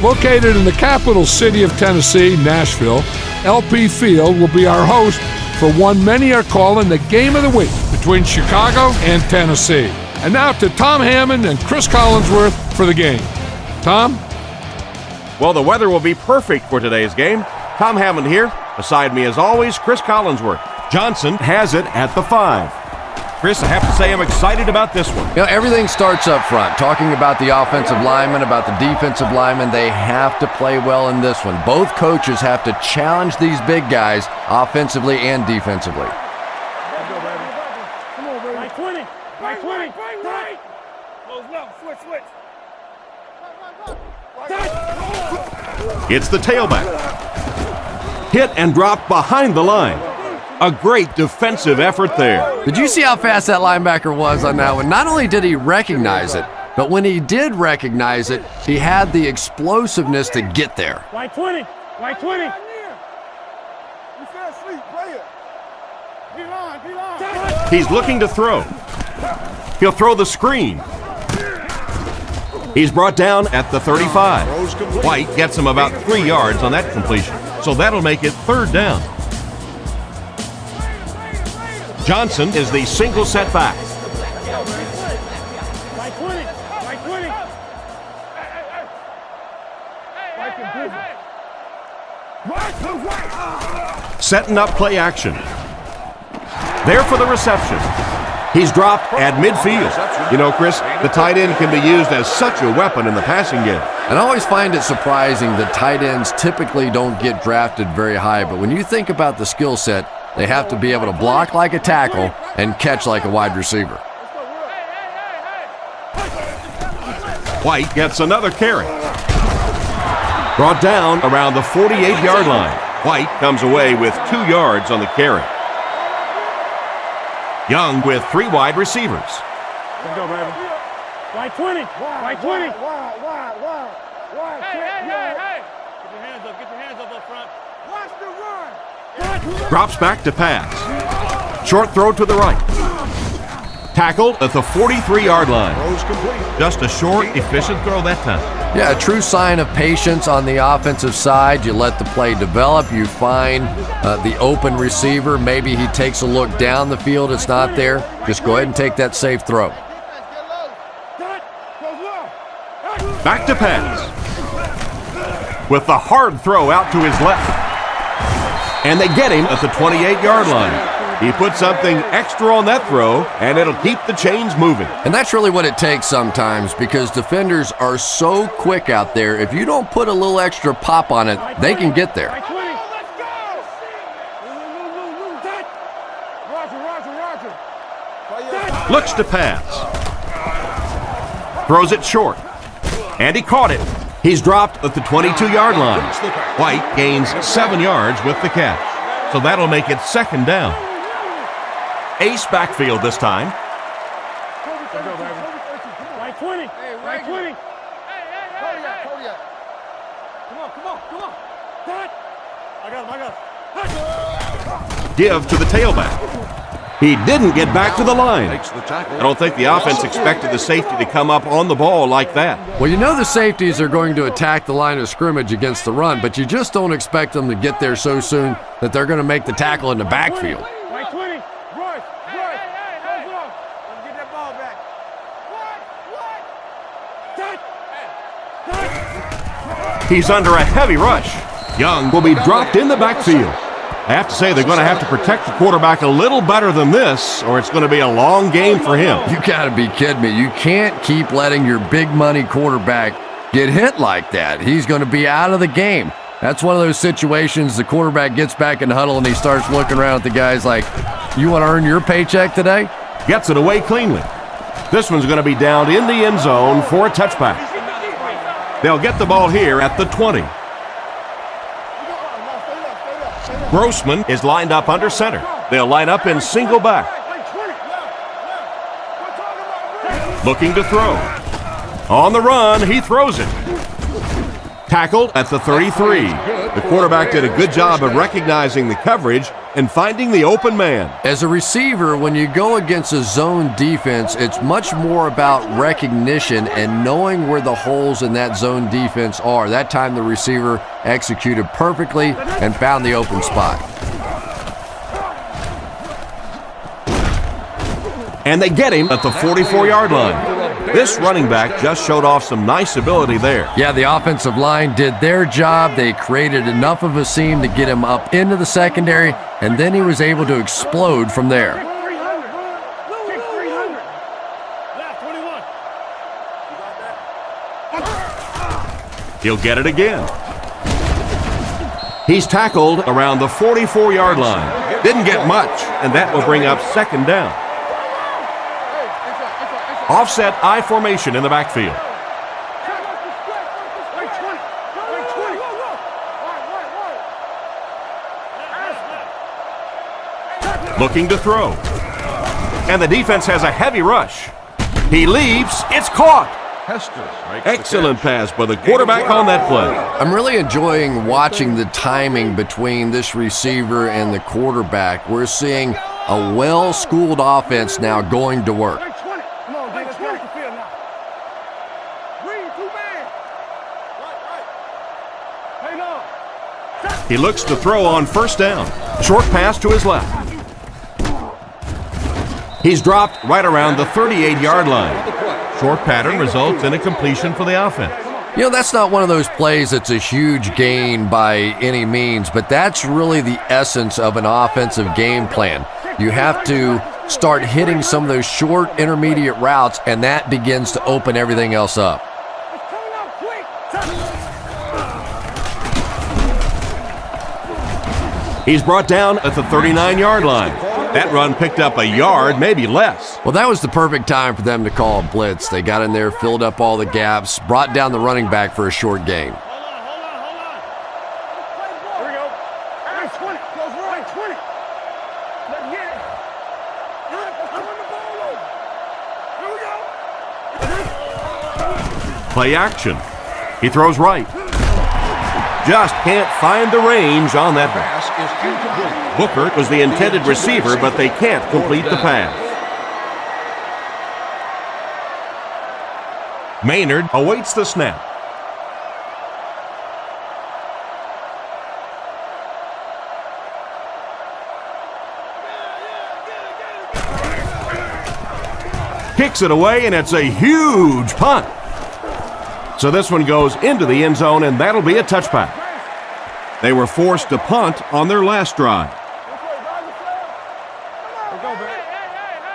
Located in the capital city of Tennessee, Nashville, LP Field will be our host for one many are calling the game of the week between Chicago and Tennessee. And now to Tom Hammond and Chris Collinsworth for the game. Tom? Well, the weather will be perfect for today's game. Tom Hammond here. Beside me, as always, Chris Collinsworth. Johnson has it at the 5. Chris, I have to say I'm excited about this one. You know, everything starts up front. Talking about the offensive linemen, about the defensive linemen, they have to play well in this one. Both coaches have to challenge these big guys offensively and defensively. Right 20. Right 20. Right. Close left. Switch. It's the tailback. Hit and drop behind the line. A great defensive effort there. Did you see how fast that linebacker was on that one? Not only did he recognize it, but when he did recognize it, he had the explosiveness to get there. Right 20. Right 20. You fell asleep. Play it. D-line. He's looking to throw. He'll throw the screen. He's brought down at the 35. White gets him about 3 yards on that completion, so that'll make it 3rd down. Johnson is the single setback. Right 20. Right 20. Setting up play action. There for the reception. He's dropped at midfield. You know, Chris, the tight end can be used as such a weapon in the passing game. And I always find it surprising that tight ends typically don't get drafted very high, but when you think about the skill set, they have to be able to block like a tackle and catch like a wide receiver. White gets another carry. Brought down around the 48-yard line. White comes away with 2 yards on the carry. Young with 3 wide receivers. Let's go, baby. Right 20. Right 20. Wide. Hey. Get your hands up front. Watch the run. Drops back to pass. Short throw to the right. Tackled at the 43-yard line. Just a short, efficient throw that time. Yeah, a true sign of patience on the offensive side. You let the play develop. You find the open receiver. Maybe he takes a look down the field. It's not there. Just go ahead and take that safe throw. Back to pass. With the hard throw out to his left. And they get him at the 28-yard line. He put something extra on that throw, and it'll keep the chains moving. And that's really what it takes sometimes, because defenders are so quick out there. If you don't put a little extra pop on it, they can get there. Right 20. Roger. Looks to pass. Throws it short. And he caught it. He's dropped at the 22-yard line. White gains 7 yards with the catch. So that'll make it 2nd down. Ace backfield this time. Right 20. Right 20. Come on. I got him. Give to the tailback. He didn't get back to the line. I don't think the offense expected the safety to come up on the ball like that. Well, you know the safeties are going to attack the line of scrimmage against the run, but you just don't expect them to get there so soon that they're going to make the tackle in the backfield. Right 20. Rush. Let's get that ball back. He's under a heavy rush. Young will be dropped in the backfield. I have to say they're going to have to protect the quarterback a little better than this, or it's going to be a long game for him. You got to be kidding me. You can't keep letting your big money quarterback get hit like that. He's going to be out of the game. That's one of those situations the quarterback gets back in the huddle and he starts looking around at the guys like, you want to earn your paycheck today? Gets it away cleanly. This one's going to be down in the end zone for a touchback. They'll get the ball here at the 20. Grossman is lined up under center. They'll line up in single back. Looking to throw. On the run, he throws it. Tackled at the 33. The quarterback did a good job of recognizing the coverage and finding the open man. As a receiver, when you go against a zone defense, it's much more about recognition and knowing where the holes in that zone defense are. That time the receiver executed perfectly and found the open spot. And they get him at the 44-yard line. This running back just showed off some nice ability there. Yeah, the offensive line did their job. They created enough of a seam to get him up into the secondary, and then he was able to explode from there. He'll get it again. He's tackled around the 44-yard line. Didn't get much, and that will bring up second down. Offset I formation in the backfield. Looking to throw. And the defense has a heavy rush. He leaps. It's caught. Excellent pass by the quarterback on that play. I'm really enjoying watching the timing between this receiver and the quarterback. We're seeing a well-schooled offense now going to work. He looks to throw on first down. Short pass to his left. He's dropped right around the 38-yard line. Short pattern results in a completion for the offense. You know, that's not one of those plays that's a huge gain by any means, but that's really the essence of an offensive game plan. You have to start hitting some of those short intermediate routes, and that begins to open everything else up. He's brought down at the 39-yard line. That run picked up a yard, maybe less. Well, that was the perfect time for them to call a blitz. They got in there, filled up all the gaps, brought down the running back for a short gain. Here we go. Right 20. Goes right 20. Let's get it. Turn the ball over. Here we go. Play action. He throws right. Just can't find the range on that pass. Booker was the intended receiver, but they can't complete the pass. Maynard awaits the snap. Kicks it away, and it's a huge punt. So this one goes into the end zone, and that'll be a touchback. They were forced to punt on their last drive.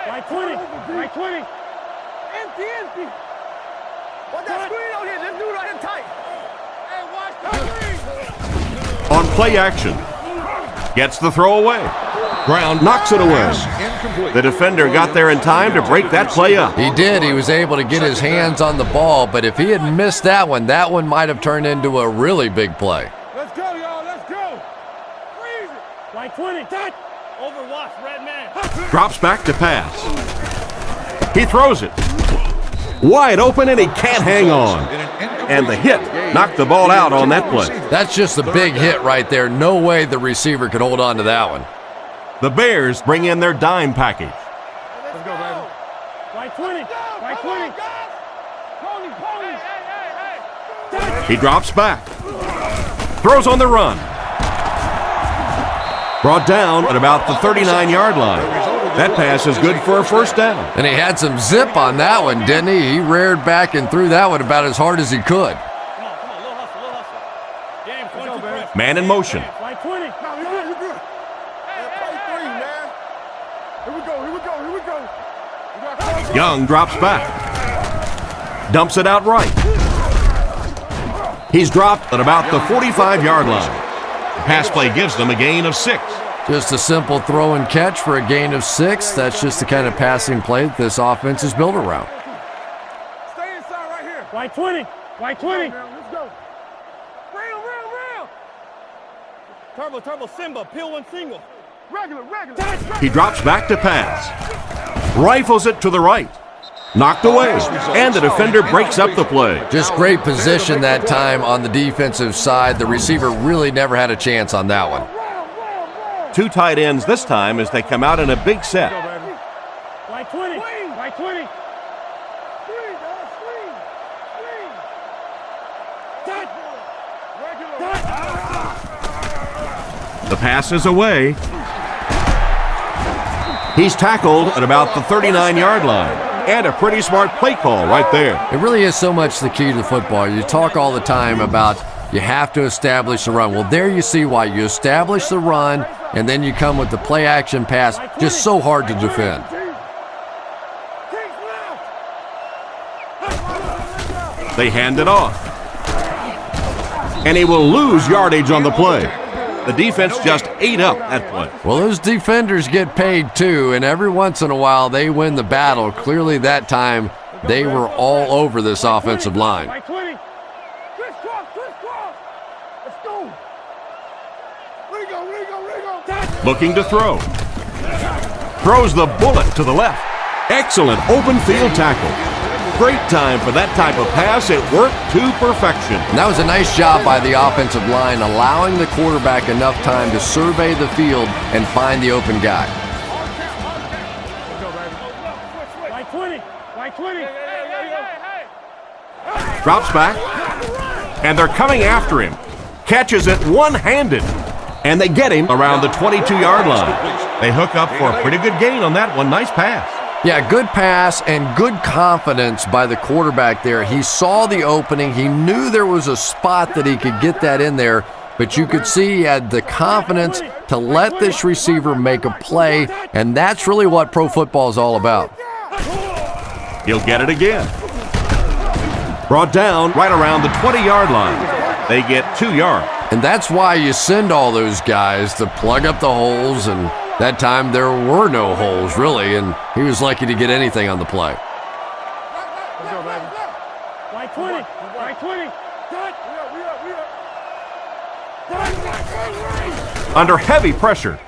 Right 20. Right 20. Empty. What's that screen out here? This dude right here tight. Hey, watch the screen. On play action. Gets the throw away. Brown knocks it away. The defender got there in time to break that play up. He did. He was able to get his hands on the ball, but if he had missed that one might have turned into a really big play. Let's go, y'all. Let's go. Freeze it. Right 20. Touch. Overwatch, red man. Drops back to pass. He throws it. Wide open, and he can't hang on. And the hit knocked the ball out on that play. That's just a big hit right there. No way the receiver could hold on to that one. The Bears bring in their dime package. Let's go, baby. Right 20. Right 20. He drops back. Throws on the run. Brought down at about the 39-yard line. That pass is good for a first down. And he had some zip on that one, didn't he? He reared back and threw that one about as hard as he could. Come on, little hustle. Game 22. Man in motion. Right 20. No, you're good. Play 3, man. Here we go. Young drops back. Dumps it out right. He's dropped at about the 45-yard line. The pass play gives them a gain of 6. Just a simple throw and catch for a gain of 6. That's just the kind of passing play that this offense is built around. Stay inside right here. Right 20. Right 20. Let's go. Real. Turbo, Simba, peel one single. Regular. He drops back to pass. Rifles it to the right. Knocked away, and the defender breaks up the play. Just great position that time on the defensive side. The receiver really never had a chance on that one. Two tight ends this time as they come out in a big set. Right 20. Right 20. The pass is away. He's tackled at about the 39-yard line. And a pretty smart play call right there. It really is so much the key to the football. You talk all the time about you have to establish the run. Well, there you see why. You establish the run, and then you come with the play-action pass. Just so hard to defend. They hand it off. And he will lose yardage on the play. The defense just ate up that play. Well, those defenders get paid too, and every once in a while they win the battle. Clearly that time they were all over this offensive line. Right 20. Let's go. Rigo. Looking to throw. Throws the bullet to the left. Excellent open field tackle. Great time for that type of pass. It worked to perfection. And that was a nice job by the offensive line, allowing the quarterback enough time to survey the field and find the open guy. Right 20. Right 20. Drops back. And they're coming after him. Catches it one-handed. And they get him around the 22-yard line. They hook up for a pretty good gain on that one. Nice pass. Yeah, good pass and good confidence by the quarterback there. He saw the opening. He knew there was a spot that he could get that in there, but you could see he had the confidence to let this receiver make a play, and that's really what pro football is all about. He'll get it again. Brought down right around the 20-yard line. They get 2 yards. And that's why you send all those guys to plug up the holes, and that time there were no holes, really, and he was lucky to get anything on the play. Right 20. Right 20. Under heavy pressure.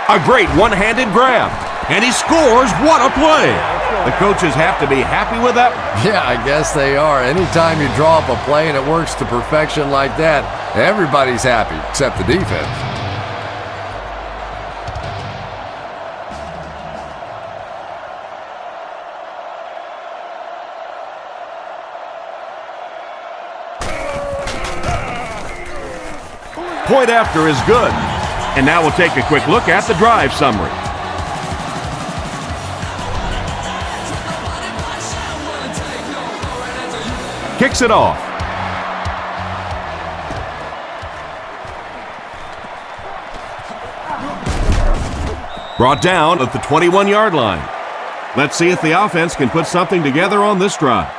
A great one-handed grab. And he scores. What a play. The coaches have to be happy with that. Yeah, I guess they are. Anytime you draw up a play and it works to perfection like that, everybody's happy, except the defense. Point after is good. And now we'll take a quick look at the drive summary. Kicks it off. Brought down at the 21-yard line. Let's see if the offense can put something together on this drive.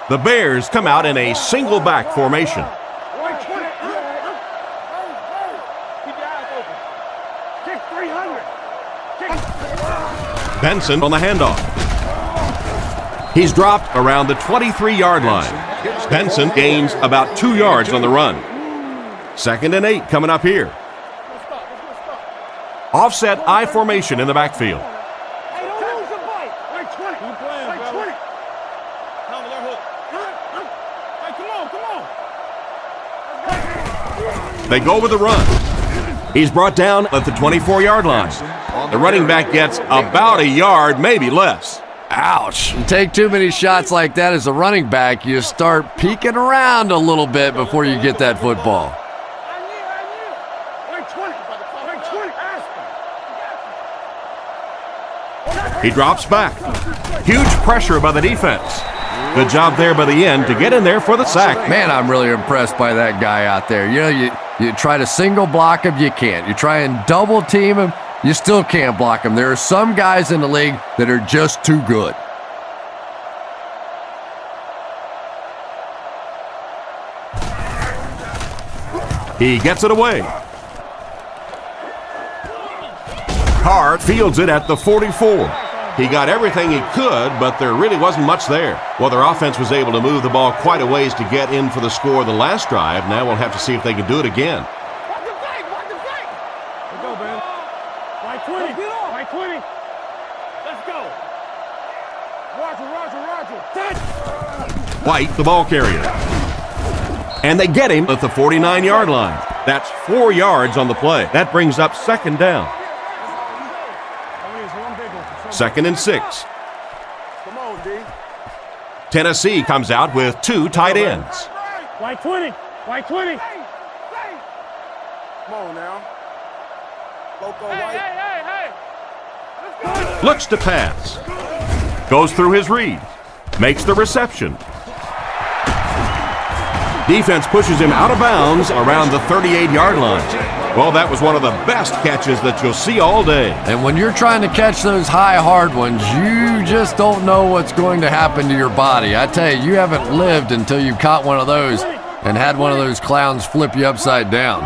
The Bears come out in a single back formation. Benson on the handoff. He's dropped around the 23-yard line. Benson gains about 2 yards on the run. 2nd and 8 coming up here. Offset I formation in the backfield. They go with the run. He's brought down at the 24-yard line. The running back gets about a yard, maybe less. Ouch. You take too many shots like that as a running back, you start peeking around a little bit before you get that football. He drops back. Huge pressure by the defense. Good job there by the end to get in there for the sack. Man, I'm really impressed by that guy out there. You know, you try to single block him, you can't. You try and double team him, you still can't block him. There are some guys in the league that are just too good. He gets it away. Carr fields it at the 44. He got everything he could, but there really wasn't much there. Well, their offense was able to move the ball quite a ways to get in for the score the last drive. Now we'll have to see if they can do it again. Right 20. Right 20. Let's go. White, the ball carrier. And they get him at the 49-yard line. That's 4 yards on the play. That brings up second down. 2nd and 6. Come on, D. Tennessee comes out with 2 tight ends. White 20. White 20. Come on now. Loco White. Hey. Looks to pass. Goes through his read. Makes the reception. Defense pushes him out of bounds around the 38-yard line. Well, that was one of the best catches that you'll see all day. And when you're trying to catch those high, hard ones, you just don't know what's going to happen to your body. I tell you, you haven't lived until you've caught one of those and had one of those clowns flip you upside down.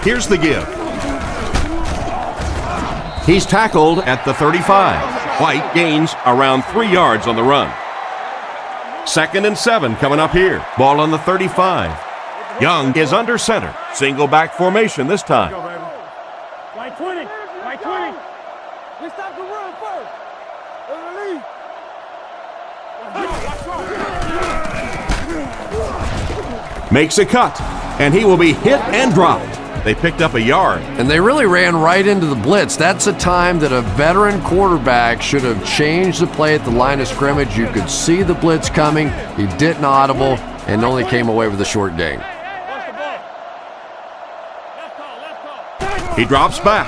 Here's the give. He's tackled at the 35. White gains around 3 yards on the run. 2nd and 7 coming up here. Ball on the 35. Young is under center. Single back formation this time. White 20. White 20. Let's stop the run first. Makes a cut, and he will be hit and dropped. They picked up a yard. And they really ran right into the blitz. That's a time that a veteran quarterback should have changed the play at the line of scrimmage. You could see the blitz coming. He didn't audible and only came away with a short gain. He drops back.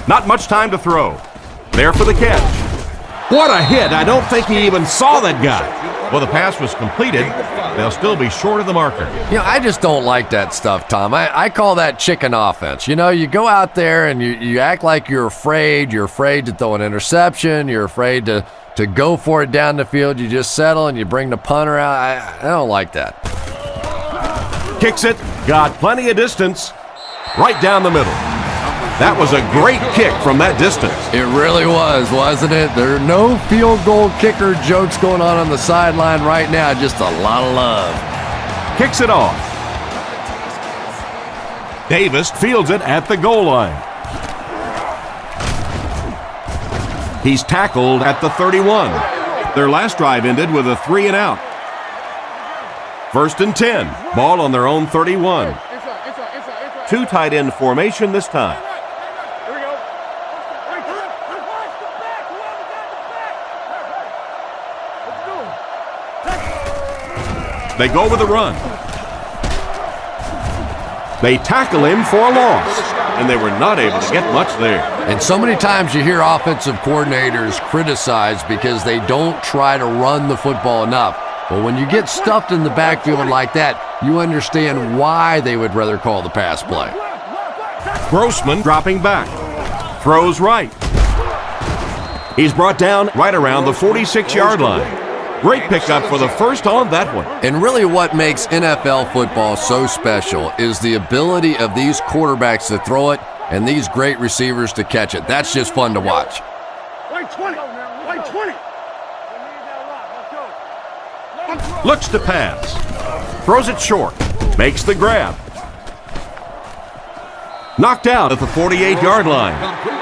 Not much time to throw. There for the catch. What a hit. I don't think he even saw that guy. Well, the pass was completed. They'll still be short of the marker. You know, I just don't like that stuff, Tom. I call that chicken offense. You know, you go out there and you act like you're afraid. You're afraid to throw an interception. You're afraid to go for it down the field. You just settle and you bring the punter out. I don't like that. Kicks it. Got plenty of distance. Right down the middle. That was a great kick from that distance. It really was, wasn't it? There are no field goal kicker jokes going on the sideline right now. Just a lot of love. Kicks it off. Davis fields it at the goal line. He's tackled at the 31. Their last drive ended with a 3 and out. 1st and 10. Ball on their own 31. 2 tight end formation this time. They go with a run. They tackle him for a loss, and they were not able to get much there. And so many times you hear offensive coordinators criticized because they don't try to run the football enough. But when you get stuffed in the backfield like that, you understand why they would rather call the pass play. Grossman dropping back. Throws right. He's brought down right around the 46-yard line. Great pickup for the first on that one. And really what makes NFL football so special is the ability of these quarterbacks to throw it and these great receivers to catch it. That's just fun to watch. White 20. White 20. Looks to pass. Throws it short. Makes the grab. Knocked out at the 48-yard line.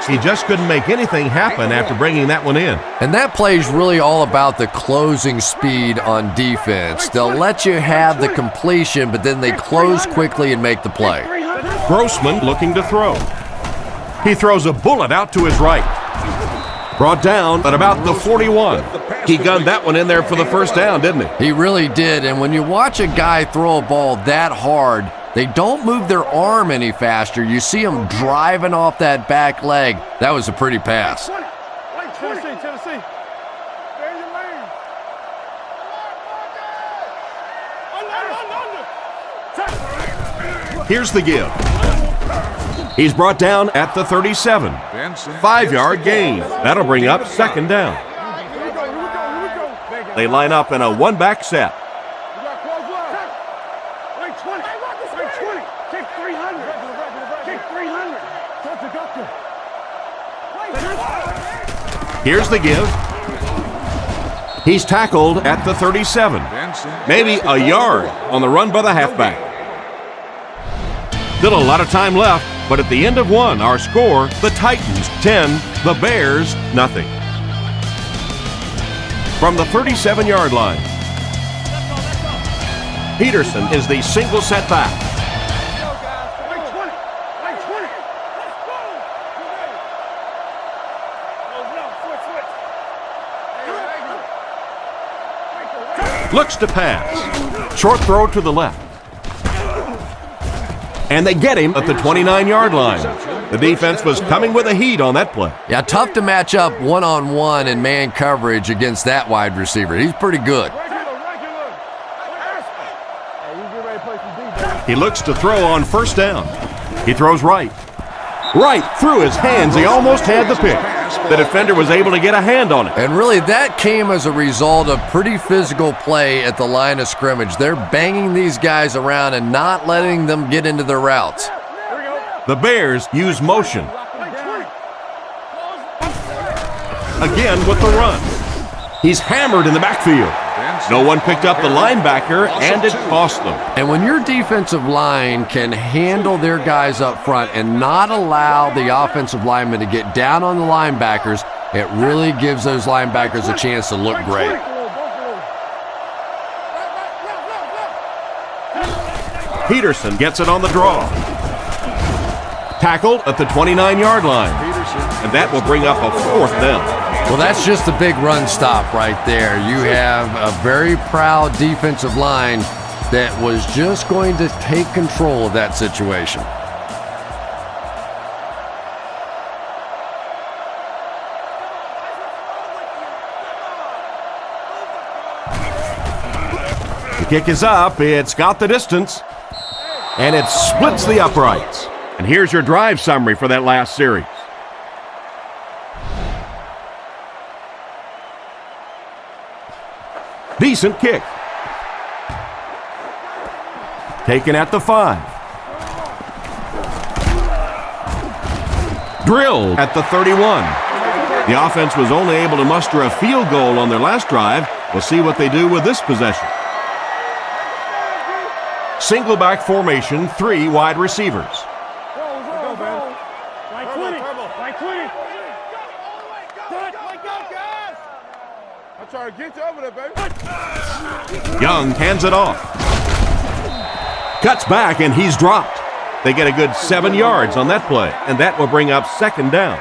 He just couldn't make anything happen after bringing that one in. And that play is really all about the closing speed on defense. They'll let you have the completion, but then they close quickly and make the play. Grossman looking to throw. He throws a bullet out to his right. Brought down at about the 41. He gunned that one in there for the first down, didn't he? He really did. And when you watch a guy throw a ball that hard, they don't move their arm any faster. You see them driving off that back leg. That was a pretty pass. Tennessee. Stay in your lane. Here's the give. He's brought down at the 37. 5-yard gain. That'll bring up second down. They line up in a one-back set. Here's the give. He's tackled at the 37. Maybe a yard on the run by the halfback. Still a lot of time left, But at the end of one, our score, the Titans 10, the Bears nothing. From the 37-yard line, Peterson is the single setback. Looks to pass. Short throw to the left. And they get him at the 29-yard line. The defense was coming with a heat on that play. Yeah, tough to match up one-on-one in man coverage against that wide receiver. He's pretty good. He looks to throw on first down. He throws right. Right through his hands. He almost had the pick. The defender was able to get a hand on it. And really, that came as a result of pretty physical play at the line of scrimmage. They're banging these guys around and not letting them get into their routes. The Bears use motion. Again with the run. He's hammered in the backfield. No one picked up the linebacker, and it cost them. And when your defensive line can handle their guys up front and not allow the offensive linemen to get down on the linebackers, it really gives those linebackers a chance to look great. Peterson gets it on the draw. Tackled at the 29-yard line. And that will bring up a fourth down. Well, that's just a big run stop right there. You have a very proud defensive line that was just going to take control of that situation. The kick is up. It's got the distance. And it splits the uprights. And here's your drive summary for that last series. Decent kick. Taken at the 5. Drilled at the 31. The offense was only able to muster a field goal on their last drive. We'll see what they do with this possession. Single back formation, 3 wide receivers. Get you over there, baby. Young hands it off. Cuts back, and he's dropped. They get a good 7 yards on that play, and that will bring up second down.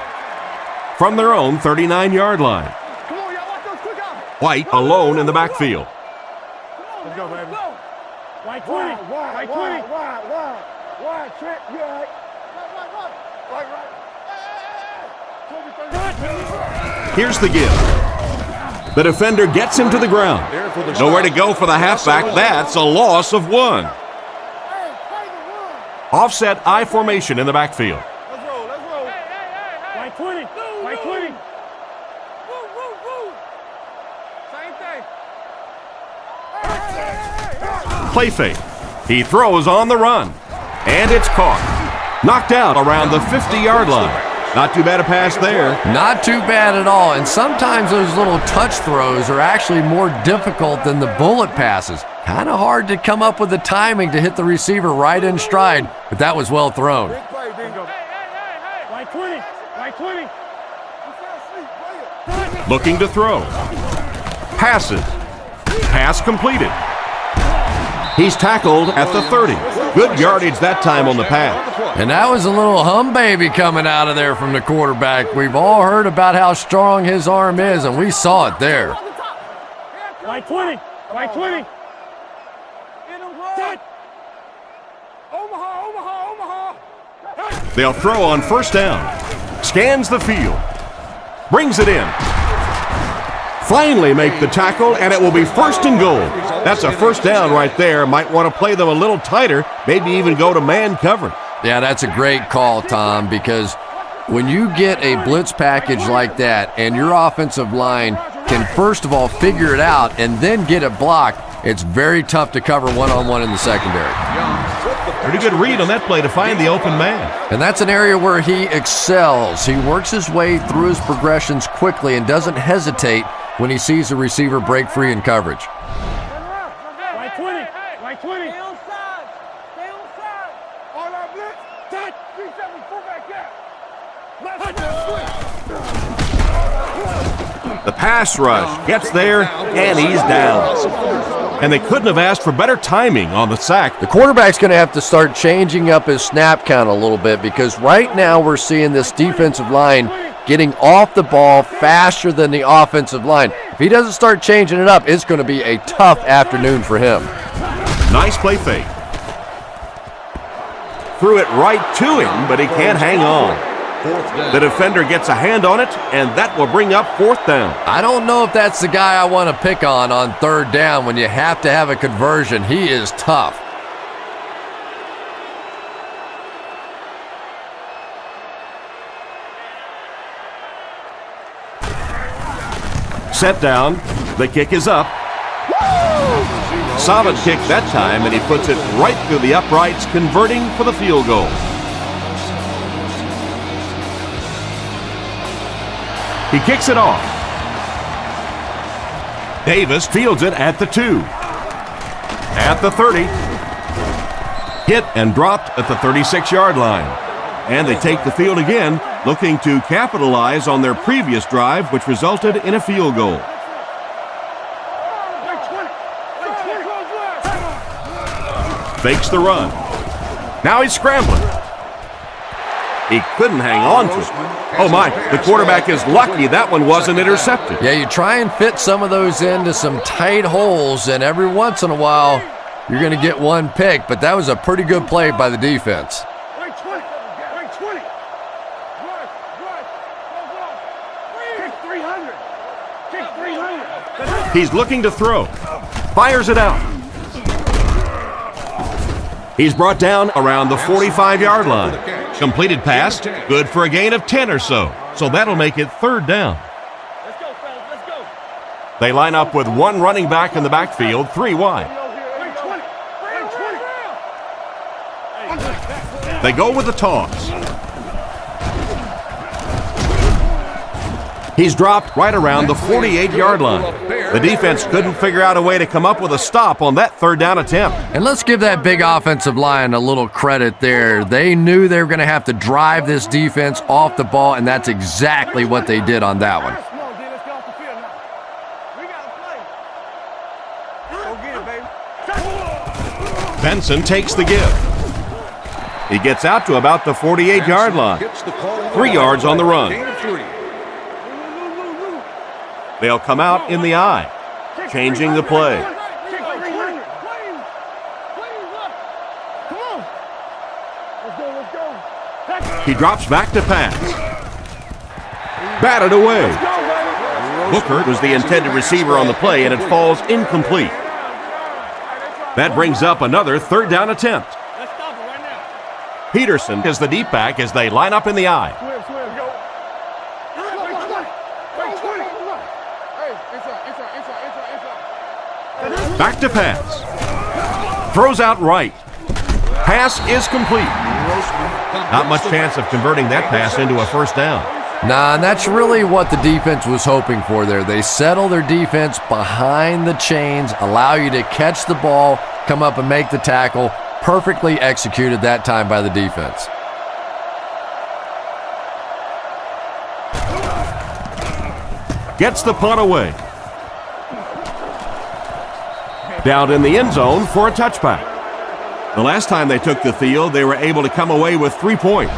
From their own 39-yard line. Come on, y'all, watch those quick out. White alone in the backfield. Let's go, baby. White 20. White 20. Wide, Trent. You all right? Right. Here's the give. The defender gets him to the ground. Nowhere to go for the halfback. That's a loss of 1. Offset I formation in the backfield. Let's roll. White 20. White 20. Same thing. Play fake. He throws on the run. And it's caught. Knocked out around the 50-yard line. Not too bad a pass there. Not too bad at all. And sometimes those little touch throws are actually more difficult than the bullet passes. Kind of hard to come up with the timing to hit the receiver right in stride, but that was well thrown. White 20. White 20. Looking to throw. Passes. Pass completed. He's tackled at the 30. Good yardage that time on the pass. And that was a little hum baby coming out of there from the quarterback. We've all heard about how strong his arm is, and we saw it there. White 20. White 20. Omaha. They'll throw on first down. Scans the field. Brings it in. Finally make the tackle, and it will be first and goal. That's a first down right there. Might want to play them a little tighter, maybe even go to man coverage. Yeah, that's a great call, Tom, because when you get a blitz package like that and your offensive line can first of all figure it out and then get it blocked, it's very tough to cover one-on-one in the secondary. Pretty good read on that play to find the open man. And that's an area where he excels. He works his way through his progressions quickly and doesn't hesitate when he sees a receiver break free in coverage. White 20. White 20. Stay on side. All our blitz. Touch. 3-7. The pass rush gets there, and he's down. And they couldn't have asked for better timing on the sack. The quarterback's going to have to start changing up his snap count a little bit because right now we're seeing this defensive line getting off the ball faster than the offensive line. If he doesn't start changing it up, it's going to be a tough afternoon for him. Nice play fake. Threw it right to him, but he can't hang on. The defender gets a hand on it, and that will bring up 4th down. I don't know if that's the guy I want to pick on 3rd down when you have to have a conversion. He is tough. Set down. The kick is up. Solid kick that time, and he puts it right through the uprights, converting for the field goal. He kicks it off. Davis fields it at the 2. At the 30. Hit and dropped at the 36-yard line. And they take the field again, looking to capitalize on their previous drive, which resulted in a field goal. Fakes the run. Now he's scrambling. He couldn't hang on to it. Oh my, the quarterback is lucky that one wasn't intercepted. Yeah, you try and fit some of those into some tight holes, and every once in a while, you're going to get one pick, but that was a pretty good play by the defense. He's looking to throw. Fires it out. He's brought down around the 45-yard line. Completed pass, good for a gain of 10 or so. So that'll make it 3rd down. Let's go, fellas, let's go. They line up with one running back in the backfield, 3 wide. They go with the toss. He's dropped right around the 48-yard line. The defense couldn't figure out a way to come up with a stop on that 3rd down attempt. And let's give that big offensive line a little credit there. They knew they were going to have to drive this defense off the ball, and that's exactly what they did on that one. Benson takes the give. He gets out to about the 48-yard line. 3 yards on the run. They'll come out in the eye, changing the play. He drops back to pass. Batted away. Booker was the intended receiver on the play, and it falls incomplete. That brings up another 3rd down attempt. Peterson is the deep back as they line up in the eye. Back to pass. Throws out right. Pass is complete. Not much chance of converting that pass into a 1st down. Nah, and that's really what the defense was hoping for there. They settle their defense behind the chains, allow you to catch the ball, come up and make the tackle. Perfectly executed that time by the defense. Gets the punt away. Down in the end zone for a touchback. The last time they took the field, they were able to come away with 3 points.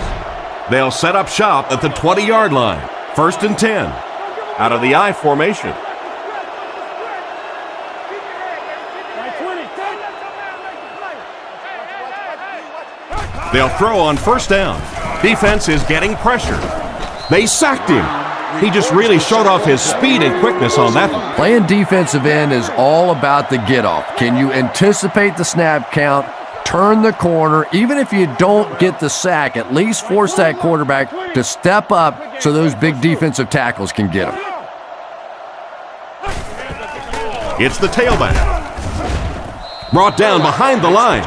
They'll set up shop at the 20-yard line. 1st and 10. Out of the I formation. They'll throw on 1st down. Defense is getting pressure. They sacked him. He just really showed off his speed and quickness on that one. Playing defensive end is all about the get-off. Can you anticipate the snap count, turn the corner, even if you don't get the sack, at least force that quarterback to step up so those big defensive tackles can get him. It's the tailback. Brought down behind the line.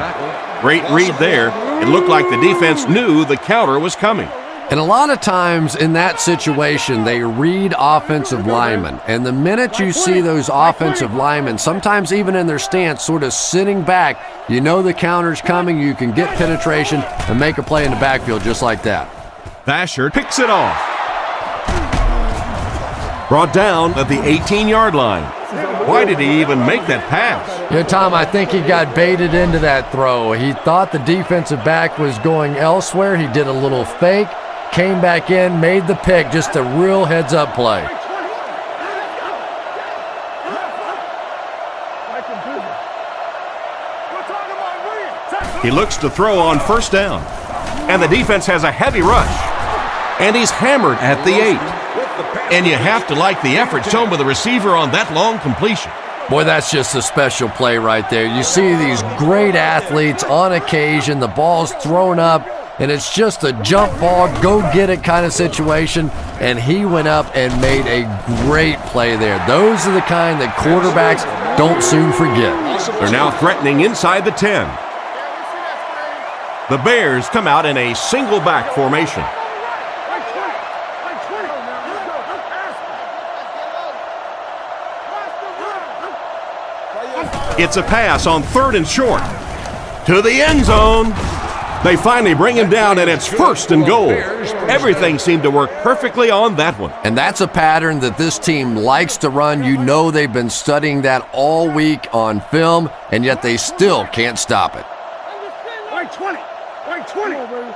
Great read there. It looked like the defense knew the counter was coming. And a lot of times in that situation, they read offensive linemen. And the minute you see those offensive linemen, sometimes even in their stance, sort of sitting back, you know the counter's coming, you can get penetration and make a play in the backfield just like that. Vasher picks it off. Brought down at the 18-yard line. Why did he even make that pass? You know, Tom, I think he got baited into that throw. He thought the defensive back was going elsewhere. He did a little fake, came back in, made the pick, just a real heads-up play. He looks to throw on first down. And the defense has a heavy rush. And he's hammered at the 8. And you have to like the effort shown by the receiver on that long completion. Boy, that's just a special play right there. You see these great athletes on occasion, the ball's thrown up, and it's just a jump ball, go get it kind of situation, and he went up and made a great play there. Those are the kind that quarterbacks don't soon forget. They're now threatening inside the 10. The Bears come out in a single back formation. It's a pass on 3rd and short. To the end zone. They finally bring him down, and it's 1st and goal. Everything seemed to work perfectly on that one. And that's a pattern that this team likes to run. You know they've been studying that all week on film, and yet they still can't stop it. Right 20. Right 20. Come on, baby.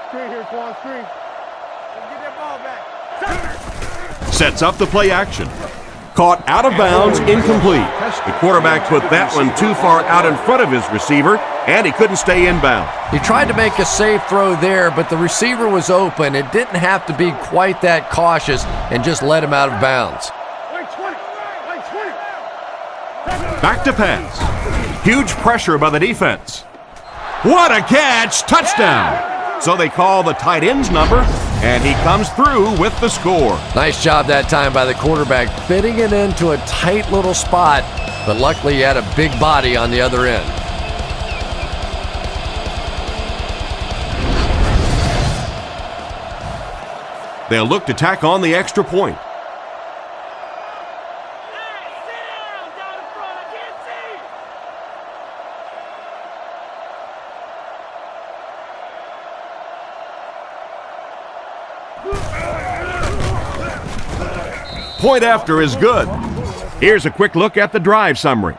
Screen here, Quan. Screen. Get that ball back. Sets up the play action. Caught out of bounds, incomplete. The quarterback put that one too far out in front of his receiver, and he couldn't stay inbound. He tried to make a safe throw there, but the receiver was open. It didn't have to be quite that cautious and just let him out of bounds. Right 20. Right 20. Back to pass. Huge pressure by the defense. What a catch! Touchdown! So they call the tight end's number, and he comes through with the score. Nice job that time by the quarterback, fitting it into a tight little spot, but luckily he had a big body on the other end. They'll look to tack on the extra point. Point after is good. Here's a quick look at the drive summary.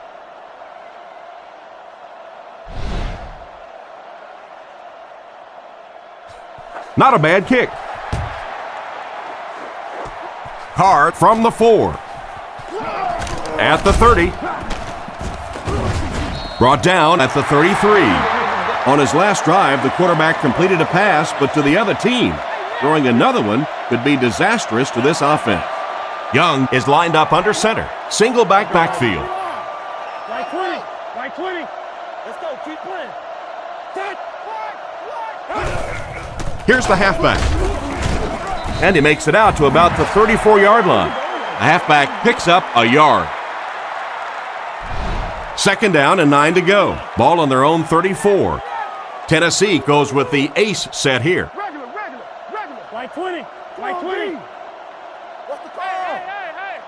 Not a bad kick. Hard from the 4. At the 30. Brought down at the 33. On his last drive, the quarterback completed a pass, but to the other team. Throwing another one could be disastrous to this offense. Young is lined up under center. Single backfield. Right 20. Right 20. Let's go. Keep playing. Here's the halfback. And he makes it out to about the 34-yard line. The halfback picks up a yard. 2nd down and 9 to go. Ball on their own 34. Tennessee goes with the ace set here. Regular. Right 20. Right 20. What's the call? Hey.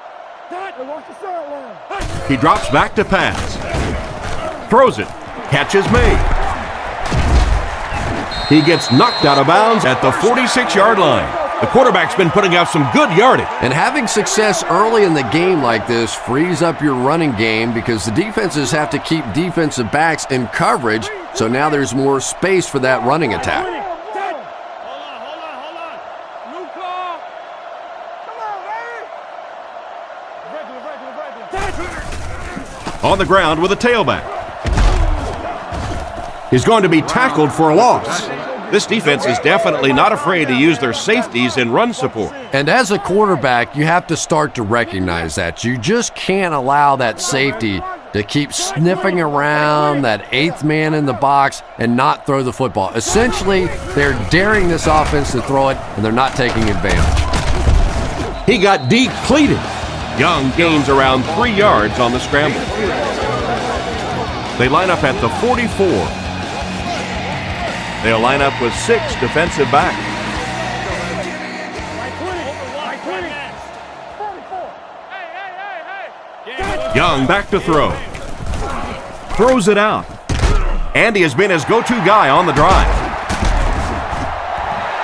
Watch the sideline. He drops back to pass. Throws it. Catch is made. He gets knocked out of bounds at the 46-yard line. The quarterback's been putting up some good yardage. And having success early in the game like this frees up your running game because the defenses have to keep defensive backs in coverage, so now there's more space for that running attack. Hold on. New call. Come on, baby. Regular. On the ground with a tailback. He's going to be tackled for a loss. This defense is definitely not afraid to use their safeties in run support. And as a quarterback, you have to start to recognize that. You just can't allow that safety to keep sniffing around that 8th man in the box and not throw the football. Essentially, they're daring this offense to throw it, and they're not taking advantage. He got depleted. Young gains around 3 yards on the scramble. They line up at the 44. They'll line up with 6 defensive backs. Young back to throw. Throws it out. And he has been his go-to guy on the drive.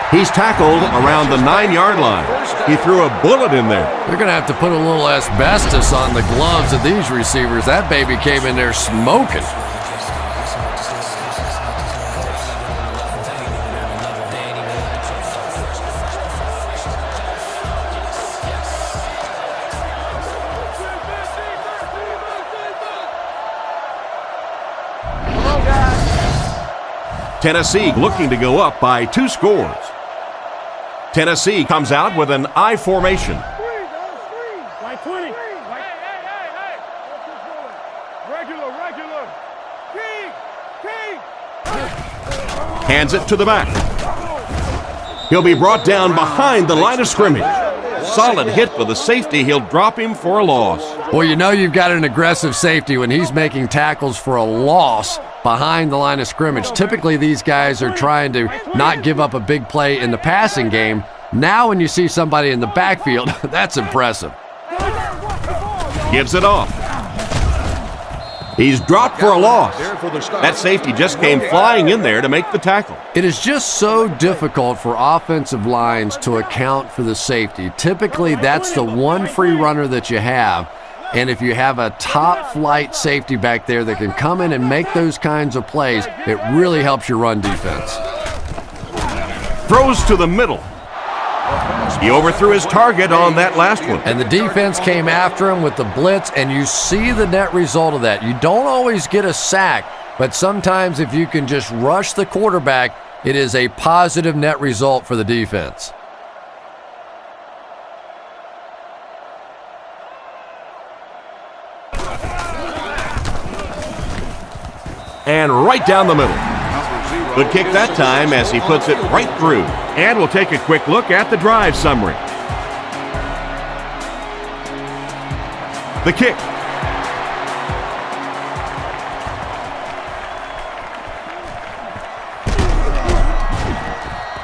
He's tackled around the 9-yard line. He threw a bullet in there. They're going to have to put a little asbestos on the gloves of these receivers. That baby came in there smoking. Tennessee looking to go up by 2 scores. Tennessee comes out with an I formation. White 20. Regular. King. Hands it to the back. He'll be brought down behind the line of scrimmage. Solid hit for the safety. He'll drop him for a loss. Well, you know you've got an aggressive safety when he's making tackles for a loss behind the line of scrimmage. Typically, these guys are trying to not give up a big play in the passing game. Now when you see somebody in the backfield, that's impressive. Gives it off. He's dropped for a loss. That safety just came flying in there to make the tackle. It is just so difficult for offensive lines to account for the safety. Typically, that's the one free runner that you have. And if you have a top-flight safety back there that can come in and make those kinds of plays, it really helps your run defense. Throws to the middle. He overthrew his target on that last one. And the defense came after him with the blitz, and you see the net result of that. You don't always get a sack, but sometimes if you can just rush the quarterback, it is a positive net result for the defense. And right down the middle. Good kick that time as he puts it right through. And we'll take a quick look at the drive summary. The kick.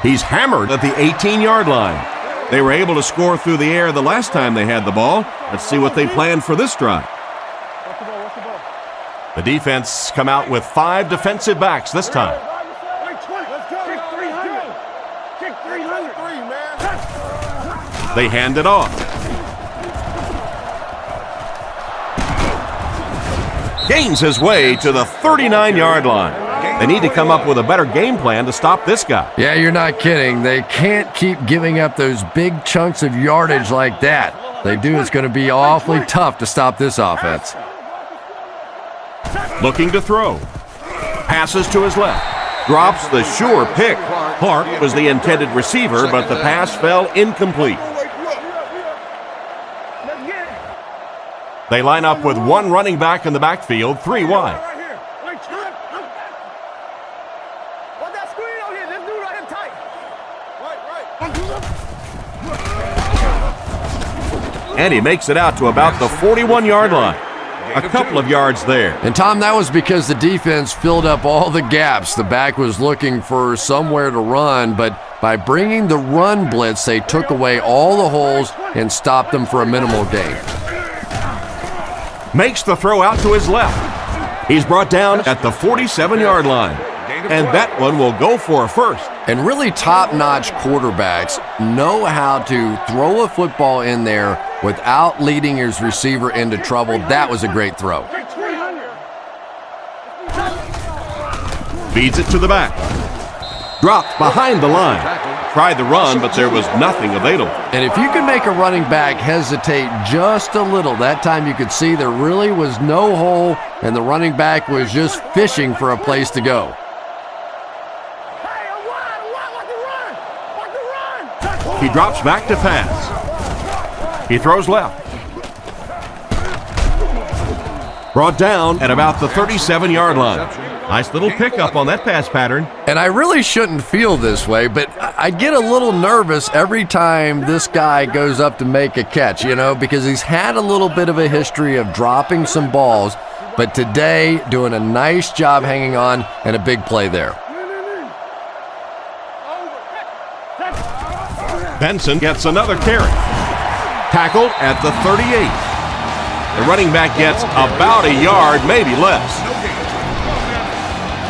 He's hammered at the 18-yard line. They were able to score through the air the last time they had the ball. Let's see what they planned for this drive. The defense come out with 5 defensive backs this time. They hand it off. Gains his way to the 39-yard line. They need to come up with a better game plan to stop this guy. Yeah, you're not kidding. They can't keep giving up those big chunks of yardage like that. They do, it's going to be awfully tough to stop this offense. Looking to throw. Passes to his left. Drops the sure pick. Clark was the intended receiver, but the pass fell incomplete. They line up with 1 running back in the backfield, 3 wide. And he makes it out to about the 41-yard line. A couple of yards there. And Tom, that was because the defense filled up all the gaps. The back was looking for somewhere to run, but by bringing the run blitz, they took away all the holes and stopped them for a minimal gain. Makes the throw out to his left. He's brought down at the 47-yard line. And that one will go for a first. And really top-notch quarterbacks know how to throw a football in there without leading his receiver into trouble. That was a great throw. Feeds it to the back. Dropped behind the line. Tried the run, but there was nothing available. And if you can make a running back hesitate just a little, that time you could see there really was no hole, and the running back was just fishing for a place to go. He drops back to pass. He throws left. Brought down at about the 37-yard line. Nice little pickup on that pass pattern. And I really shouldn't feel this way, but I get a little nervous every time this guy goes up to make a catch, because he's had a little bit of a history of dropping some balls, but today doing a nice job hanging on and a big play there. Benson gets another carry. Tackled at the 38. The running back gets about a yard, maybe less.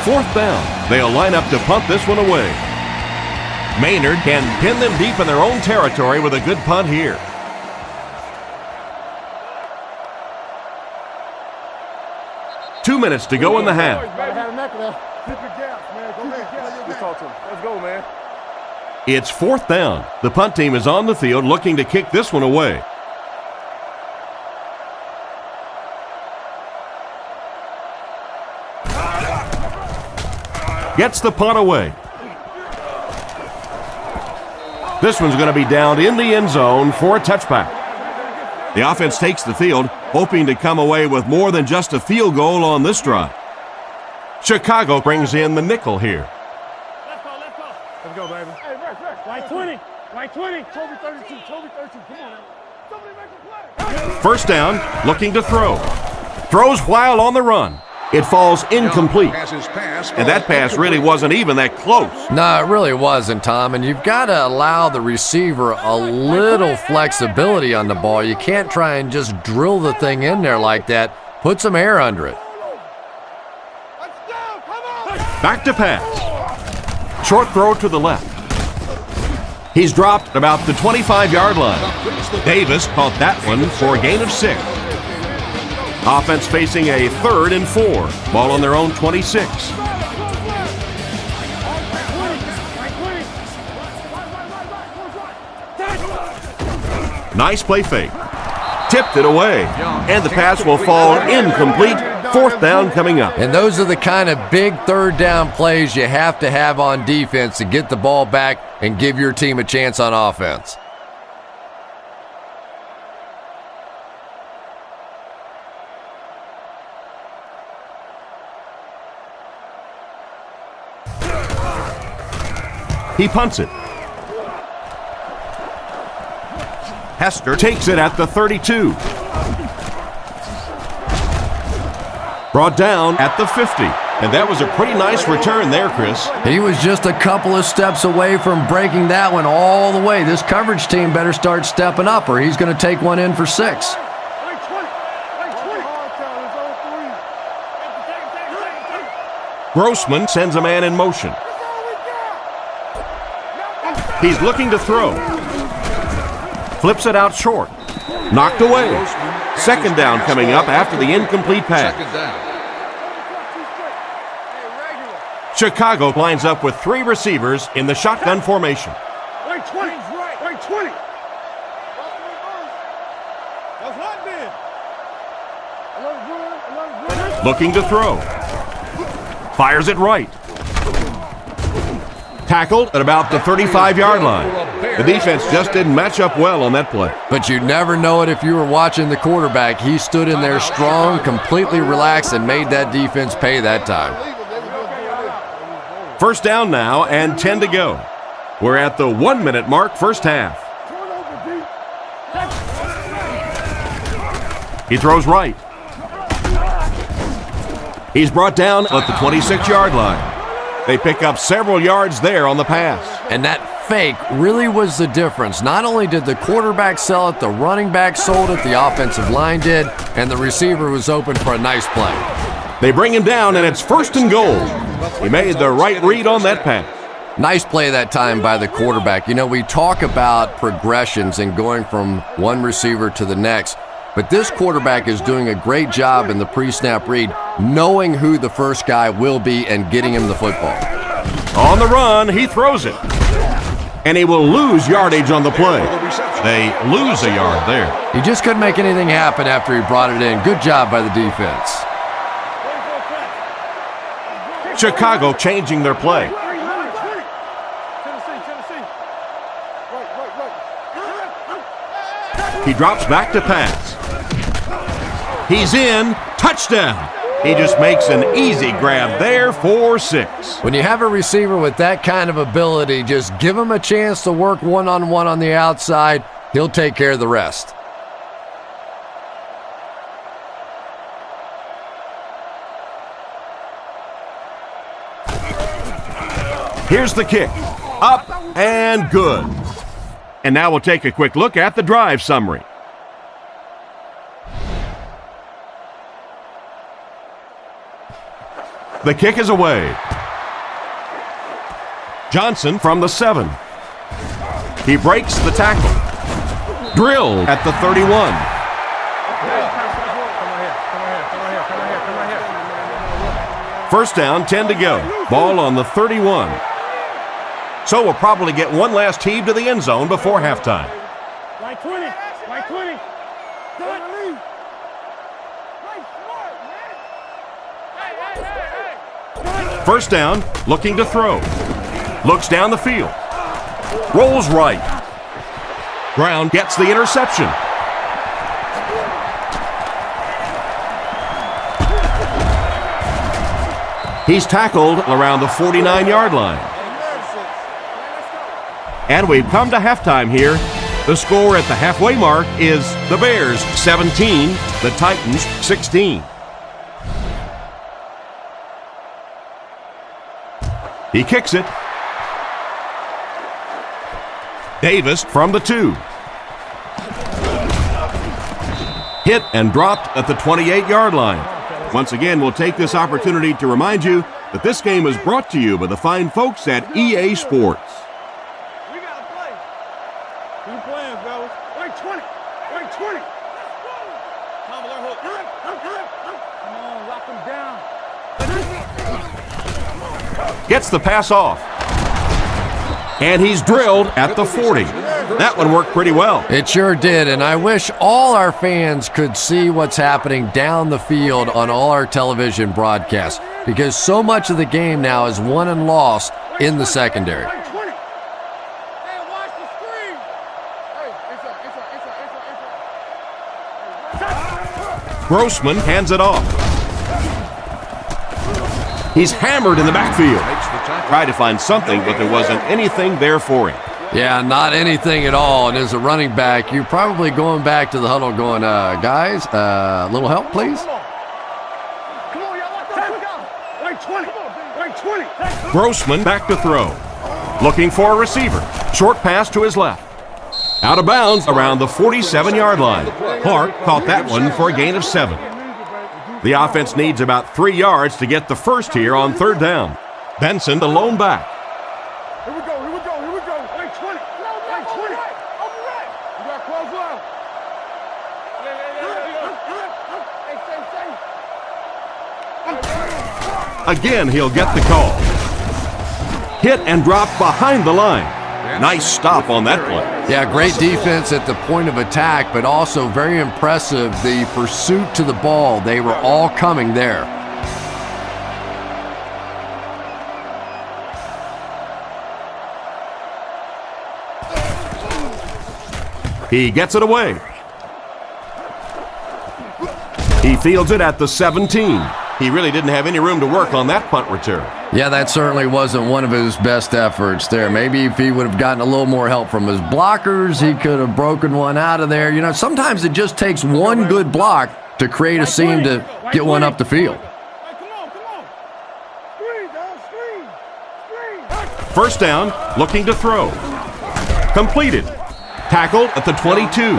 4th down. They'll line up to punt this one away. Maynard can pin them deep in their own territory with a good punt here. Two minutes to go in the half. Let's go, man. It's fourth down. The punt team is on the field looking to kick this one away. Gets the punt away. This one's going to be down in the end zone for a touchback. The offense takes the field, hoping to come away with more than just a field goal on this drive. Chicago brings in the nickel here. Let's go, baby. Hey, Rex. White 20. White 20. Toby 32. Toby 32. Come on, man. Somebody make a play. First down, looking to throw. Throws while on the run. It falls incomplete. And that pass really wasn't even that close. No, it really wasn't, Tom. And you've got to allow the receiver a little flexibility on the ball. You can't try and just drill the thing in there like that. Put some air under it. Back to pass. Short throw to the left. He's dropped at about the 25-yard line. Davis caught that one for a gain of 6. Offense facing a 3rd and 4. Ball on their own 26. Nice play fake. Tipped it away. And the pass will fall incomplete. Fourth down coming up. And those are the kind of big third down plays you have to have on defense to get the ball back and give your team a chance on offense. He punts it. Hester takes it at the 32. Brought down at the 50. And that was a pretty nice return there, Chris. He was just a couple of steps away from breaking that one all the way. This coverage team better start stepping up or he's going to take one in for 6. Grossman sends a man in motion. He's looking to throw. Flips it out short. Knocked away. Second down coming up after the incomplete pass. Chicago lines up with 3 receivers in the shotgun formation. White 20. White 20. That's hot, man. Looking to throw. Fires it right. Tackled at about the 35-yard line. The defense just didn't match up well on that play. But you'd never know it if you were watching the quarterback. He stood in there strong, completely relaxed, and made that defense pay that time. First down now and 10 to go. We're at the 1-minute mark, first half. He throws right. He's brought down at the 26-yard line. They pick up several yards there on the pass. And that fake really was the difference. Not only did the quarterback sell it, the running back sold it, the offensive line did, and the receiver was open for a nice play. They bring him down, and it's 1st and goal. He made the right read on that pass. Nice play that time by the quarterback. You know, we talk about progressions and going from one receiver to the next, but this quarterback is doing a great job in the pre-snap read, knowing who the first guy will be and getting him the football. On the run, he throws it. And he will lose yardage on the play. They lose a yard there. He just couldn't make anything happen after he brought it in. Good job by the defense. Chicago changing their play. He drops back to pass. He's in. Touchdown. He just makes an easy grab there for 6. When you have a receiver with that kind of ability, just give him a chance to work one-on-one on the outside. He'll take care of the rest. Here's the kick. Up and good. And now we'll take a quick look at the drive summary. The kick is away. Johnson from the 7. He breaks the tackle. Drilled at the 31. First down, 10 to go. Ball on the 31. So we'll probably get one last heave to the end zone before halftime. Right 20. Right 20. First down, looking to throw. Looks down the field. Rolls right. Brown gets the interception. He's tackled around the 49-yard line. And we've come to halftime here. The score at the halfway mark is the Bears 17, the Titans 16. He kicks it. Davis from the 2. Hit and dropped at the 28-yard line. Once again, we'll take this opportunity to remind you that this game is brought to you by the fine folks at EA Sports. We got to play. Keep playing, fellas. Right 20. Right 20. Come on, lock him down. Gets the pass off. And he's drilled at the 40. That one worked pretty well. It sure did, and I wish all our fans could see what's happening down the field on all our television broadcasts, because so much of the game now is won and lost in the secondary. Right 20. Hey, watch the screen. Grossman hands it off. He's hammered in the backfield. Tried to find something, but there wasn't anything there for him. Yeah, not anything at all. And as a running back, you're probably going back to the huddle going, guys, a little help, please? Come on, y'all let that go. Right 20. Right 20. Grossman back to throw. Looking for a receiver. Short pass to his left. Out of bounds around the 47-yard line. Clark caught that one for a gain of 7. The offense needs about 3 yards to get the first here on third down. Benson, the lone back. Here we go. Right 20. Right 20. Over right. You got to close out. Hey, Again, he'll get the call. Hit and drop behind the line. Nice stop on that play. Yeah, great defense at the point of attack, but also very impressive the pursuit to the ball. They were all coming there. He gets it away. He fields it at the 17. He really didn't have any room to work on that punt return. Yeah, that certainly wasn't one of his best efforts there. Maybe if he would have gotten a little more help from his blockers, he could have broken one out of there. You know, sometimes it just takes one good block to create a seam to get one up the field. come on. Screen, dog. Screen. First down, looking to throw. Completed. Tackled at the 22.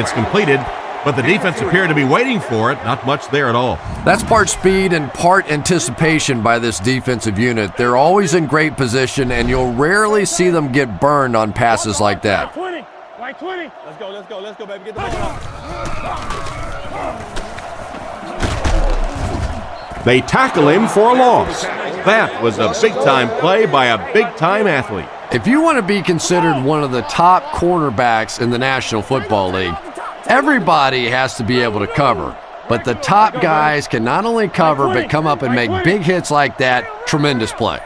It's completed, but the defense appeared to be waiting for it. Not much there at all. That's part speed and part anticipation by this defensive unit. They're always in great position, and you'll rarely see them get burned on passes like that. 20. Right 20. Let's go, baby. Get the ball out. They tackle him for a loss. That was a big-time play by a big-time athlete. If you want to be considered one of the top cornerbacks in the National Football League, everybody has to be able to cover. But the top guys can not only cover, but come up and make big hits like that. Tremendous play.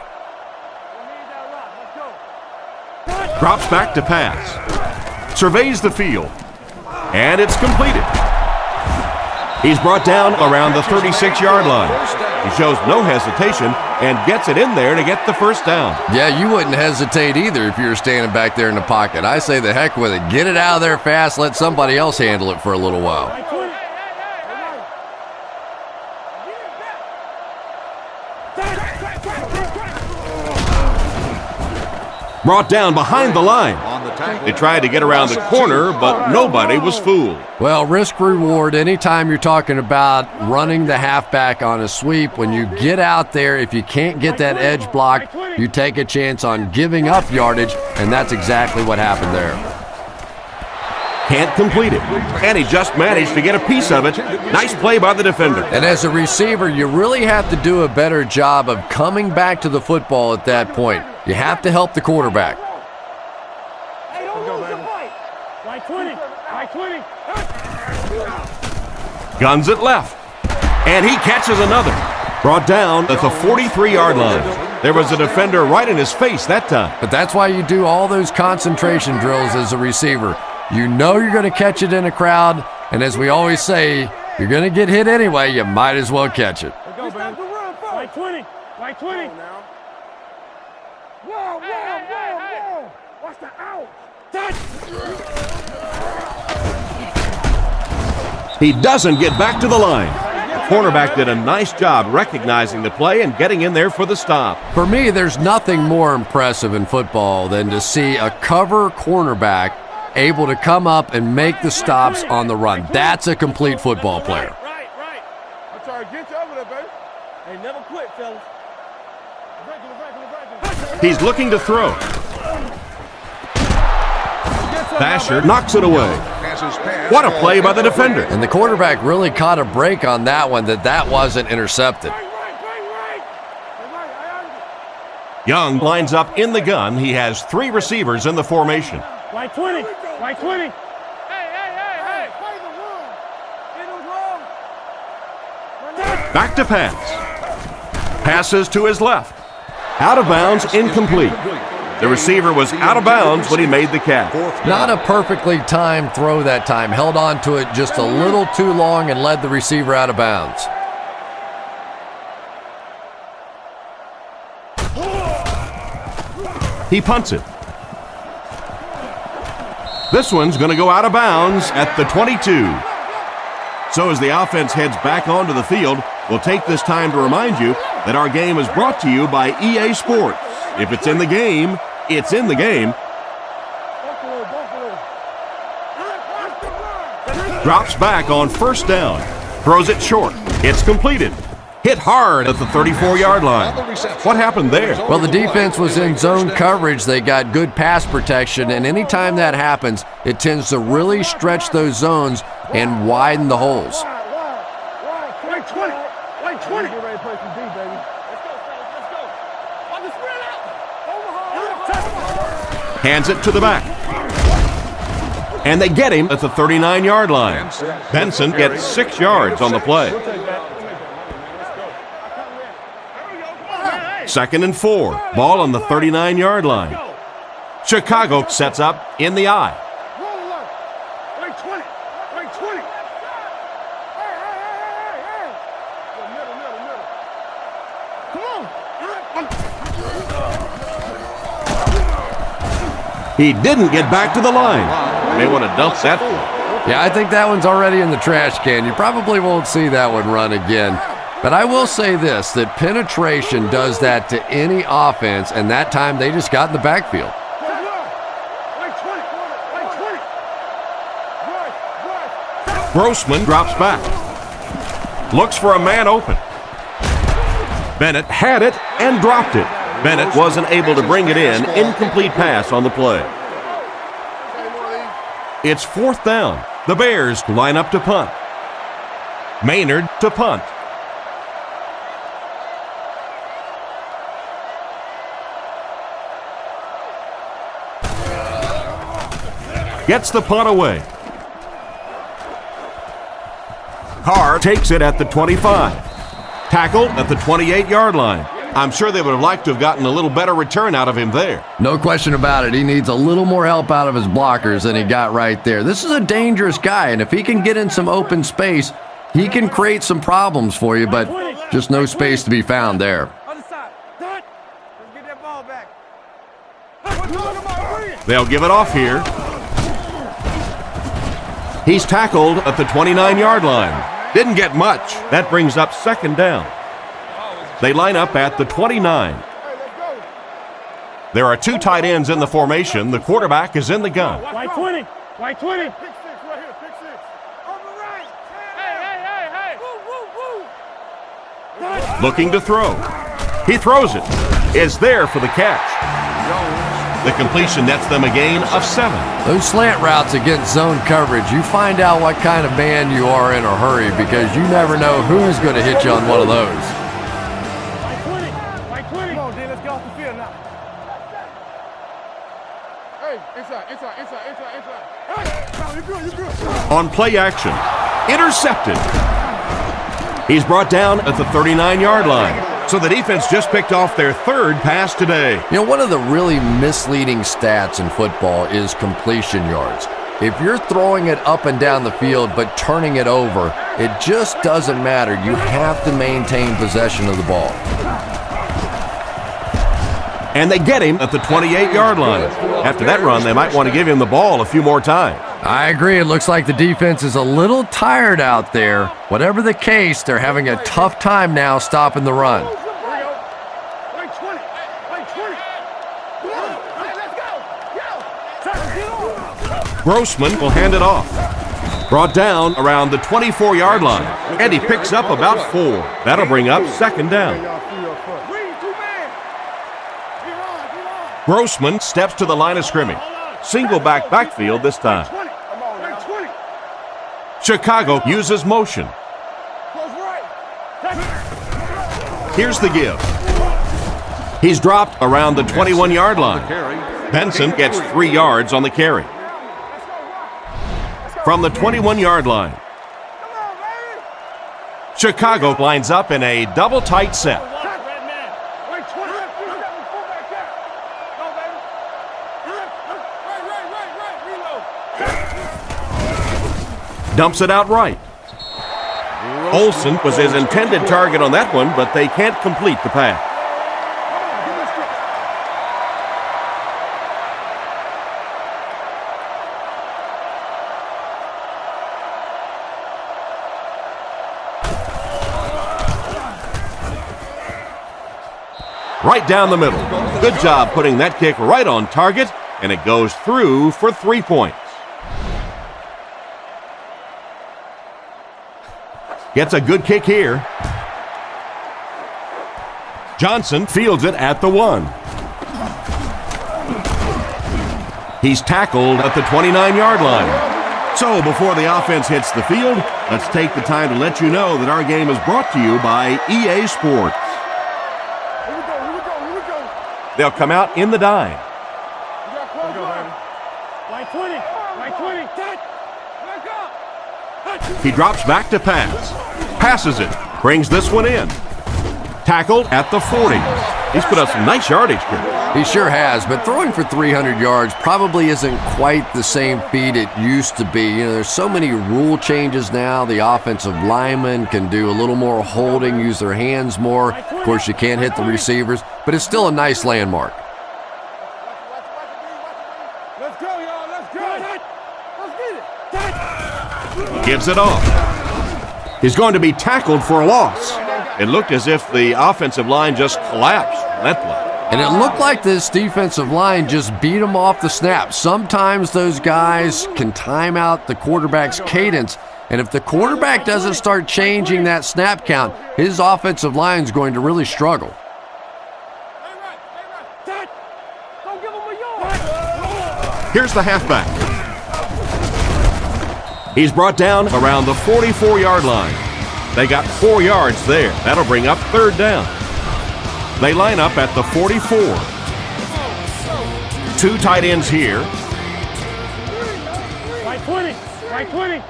Drops back to pass. Surveys the field. And it's completed. He's brought down around the 36-yard line. He shows no hesitation and gets it in there to get the first down. Yeah, you wouldn't hesitate either if you were standing back there in the pocket. I say the heck with it. Get it out of there fast. Let somebody else handle it for a little while. Brought down behind the line. They tried to get around the corner, but nobody was fooled. Well, risk reward, anytime you're talking about running the halfback on a sweep, when you get out there, if you can't get that edge block, you take a chance on giving up yardage, and that's exactly what happened there. Can't complete it, and he just managed to get a piece of it. Nice play by the defender. And as a receiver, you really have to do a better job of coming back to the football at that point. You have to help the quarterback. Hey, don't lose the fight. Right 20. Right 20. Guns it left, and he catches another. Brought down at the 43-yard line. There was a defender right in his face that time. But that's why you do all those concentration drills as a receiver. You know you're going to catch it in a crowd, and as we always say, you're going to get hit anyway, you might as well catch it. Go, man. Right 20. Right 20. Whoa, whoa. Watch the out. He doesn't get back to the line. The cornerback did a nice job recognizing the play and getting in there for the stop. For me, there's nothing more impressive in football than to see a cover cornerback able to come up and make the stops on the run. That's a complete football player. Right. I'm trying to get you over there, baby. Hey, never quit, fellas. He's looking to throw. Basher knocks it away. What a play by the defender. And the quarterback really caught a break on that one, that wasn't intercepted. Young lines up in the gun. He has 3 receivers in the formation. Right 20. Right 20. Hey. Back to pass. Passes to his left. Out of bounds, incomplete. The receiver was out of bounds when he made the catch. Not a perfectly timed throw that time. Held on to it just a little too long and led the receiver out of bounds. He punts it. This one's going to go out of bounds at the 22. So as the offense heads back onto the field, we'll take this time to remind you that our game is brought to you by EA Sports. If it's in the game, it's in the game. Drops back on first down. Throws it short. It's completed. Hit hard at the 34-yard line. What happened there? Well, the defense was in zone coverage. They got good pass protection, and anytime that happens, it tends to really stretch those zones and widen the holes. Right 20. Right 20. Get ready to play some D, baby. Let's go. On the spread out. Hands it to the back. And they get him at the 39-yard line. Benson gets 6 yards on the play. 2nd and 4. Ball on the 39-yard line. Chicago sets up in the eye. Right 20. Right 20. Come on. He didn't get back to the line. May want to dump that one. Yeah, I think that one's already in the trash can. You probably won't see that one run again. But I will say this, that penetration does that to any offense, and that time they just got in the backfield. Grossman drops back. Looks for a man open. Bennett had it and dropped it. Bennett wasn't able to bring it in. Incomplete pass on the play. It's 4th down. The Bears line up to punt. Maynard to punt. Gets the punt away. Carr takes it at the 25. Tackled at the 28-yard line. I'm sure they would have liked to have gotten a little better return out of him there. No question about it. He needs a little more help out of his blockers than he got right there. This is a dangerous guy, and if he can get in some open space, he can create some problems for you, but just no space to be found there. Other side. Let's get that ball back. They'll give it off here. He's tackled at the 29-yard line. Didn't get much. That brings up 2nd down. They line up at the 29. There are two tight ends in the formation. The quarterback is in the gun. White 20. White 20. Pick 6 right here. Pick 6. On the right. Hey. Woo, woo, woo. Looking to throw. He throws it. Is there for the catch. The completion nets them a gain of 7. Those slant routes against zone coverage, you find out what kind of man you are in a hurry because you never know who's going to hit you on one of those. White 20. White 20. Come on, D. Let's get off the field now. Hey, inside. Hey, no, you're good. On play action. Intercepted. He's brought down at the 39-yard line. So the defense just picked off their 3rd pass today. You know, one of the really misleading stats in football is completion yards. If you're throwing it up and down the field but turning it over, it just doesn't matter. You have to maintain possession of the ball. And they get him at the 28-yard line. After that run, they might want to give him the ball a few more times. I agree. It looks like the defense is a little tired out there. Whatever the case, they're having a tough time now stopping the run. White 20. White 20. Come on. Hey, let's go. Yo. Grossman will hand it off. Brought down around the 24-yard line. And he picks up about 4. That'll bring up 2nd down. Grossman steps to the line of scrimmage. Single backfield this time. Chicago uses motion. Here's the give. He's dropped around the 21-yard line. Benson gets 3 yards on the carry. From the 21-yard line, Chicago lines up in a double tight set. Dumps it out right. Olsen was his intended target on that one, but they can't complete the pass. Right down the middle. Good job putting that kick right on target, and it goes through for 3 points. Gets a good kick here. Johnson fields it at the 1. He's tackled at the 29-yard line. So before the offense hits the field, let's take the time to let you know that our game is brought to you by EA Sports. Here we go. They'll come out in the dime. White 20. White 20. He drops back to pass. Passes it. Brings this one in. Tackled at the 40. He's put up some nice yardage here. He sure has, but throwing for 300 yards probably isn't quite the same feat it used to be. You know, there's so many rule changes now. The offensive linemen can do a little more holding, use their hands more. Of course, you can't hit the receivers, but it's still a nice landmark. Let's go, y'all. Let's go. Let's get it. Gives it off. He's going to be tackled for a loss. It looked as if the offensive line just collapsed on that play. And it looked like this defensive line just beat him off the snap. Sometimes those guys can time out the quarterback's cadence, and if the quarterback doesn't start changing that snap count, his offensive line's going to really struggle. Here's the halfback. He's brought down around the 44-yard line. They got 4 yards there. That'll bring up 3rd down. They line up at the 44. 2 tight ends here. White 20. White 20.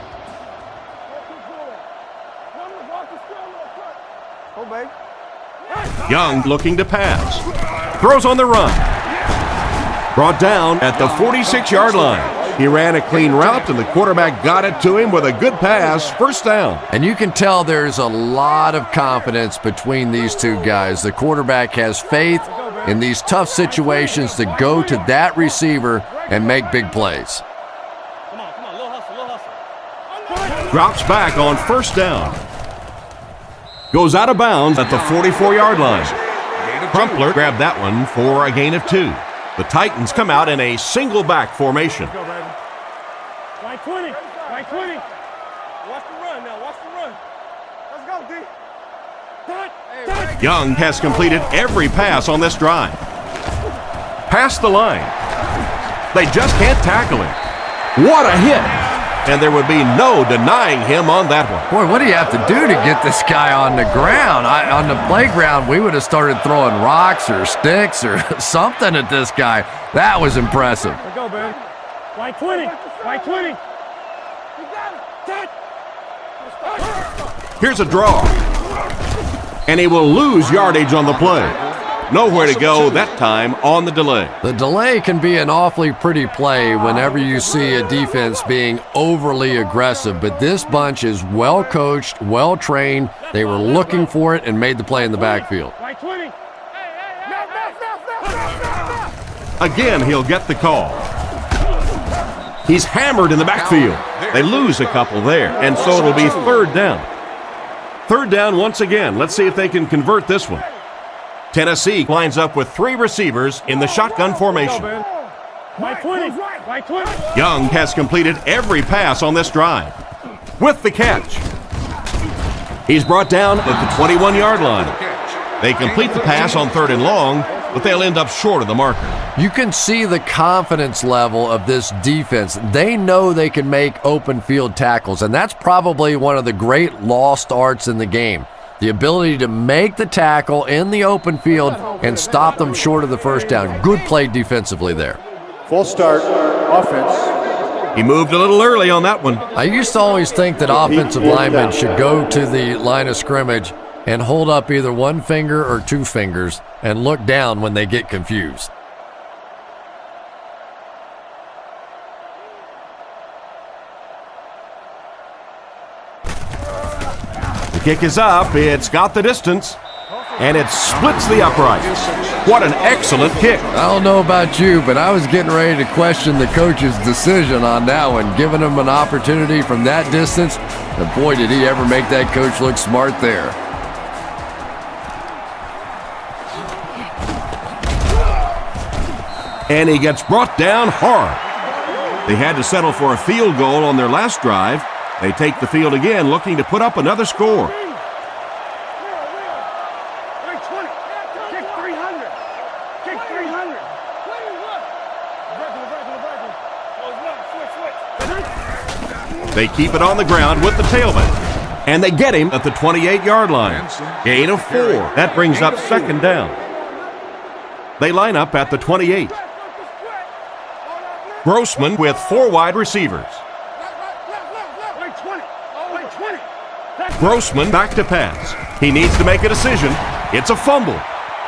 Young looking to pass. Throws on the run. Brought down at the 46-yard line. He ran a clean route, and the quarterback got it to him with a good pass. 1st down. And you can tell there's a lot of confidence between these two guys. The quarterback has faith in these tough situations to go to that receiver and make big plays. Come on, little hustle. Drops back on 1st down. Goes out of bounds at the 44-yard line. Crumpler grabbed that one for a gain of 2. The Titans come out in a single back formation. Let's go, baby. Right 20. Right 20. Watch the run now. Watch the run. Let's go, D. Young has completed every pass on this drive. Past the line. They just can't tackle him. What a hit! And there would be no denying him on that one. Boy, what do you have to do to get this guy on the ground? On the playground, we would have started throwing rocks or sticks or something at this guy. That was impressive. Let's go, baby. Right 20. Right 20. You got it. Here's a draw. And he will lose yardage on the play. Nowhere to go that time on the delay. The delay can be an awfully pretty play whenever you see a defense being overly aggressive, but this bunch is well coached, well trained. They were looking for it and made the play in the backfield. Right 20. Again, he'll get the call. He's hammered in the backfield. They lose a couple there, and so it'll be third down. Third down once again. Let's see if they can convert this one. Tennessee lines up with 3 receivers in the shotgun formation. Right 20. Right 20. Young has completed every pass on this drive. With the catch. He's brought down at the 21-yard line. They complete the pass on 3rd and long, but they'll end up short of the marker. You can see the confidence level of this defense. They know they can make open field tackles, and that's probably one of the great lost arts in the game. The ability to make the tackle in the open field and stop them short of the first down. Good play defensively there. Full start, offense. He moved a little early on that one. I used to always think that offensive linemen should go to the line of scrimmage and hold up either one finger or 2 fingers and look down when they get confused. The kick is up. It's got the distance, and it splits the upright. What an excellent kick. I don't know about you, but I was getting ready to question the coach's decision on that one, giving him an opportunity from that distance. And boy, did he ever make that coach look smart there. And he gets brought down hard. They had to settle for a field goal on their last drive. They take the field again, looking to put up another score. Right 20. Kick 300. Kick 300. They keep it on the ground with the tailback. And they get him at the 28-yard line. Gain of 4. That brings up 2nd down. They line up at the 28. Grossman with 4 wide receivers. Grossman back to pass. He needs to make a decision. It's a fumble.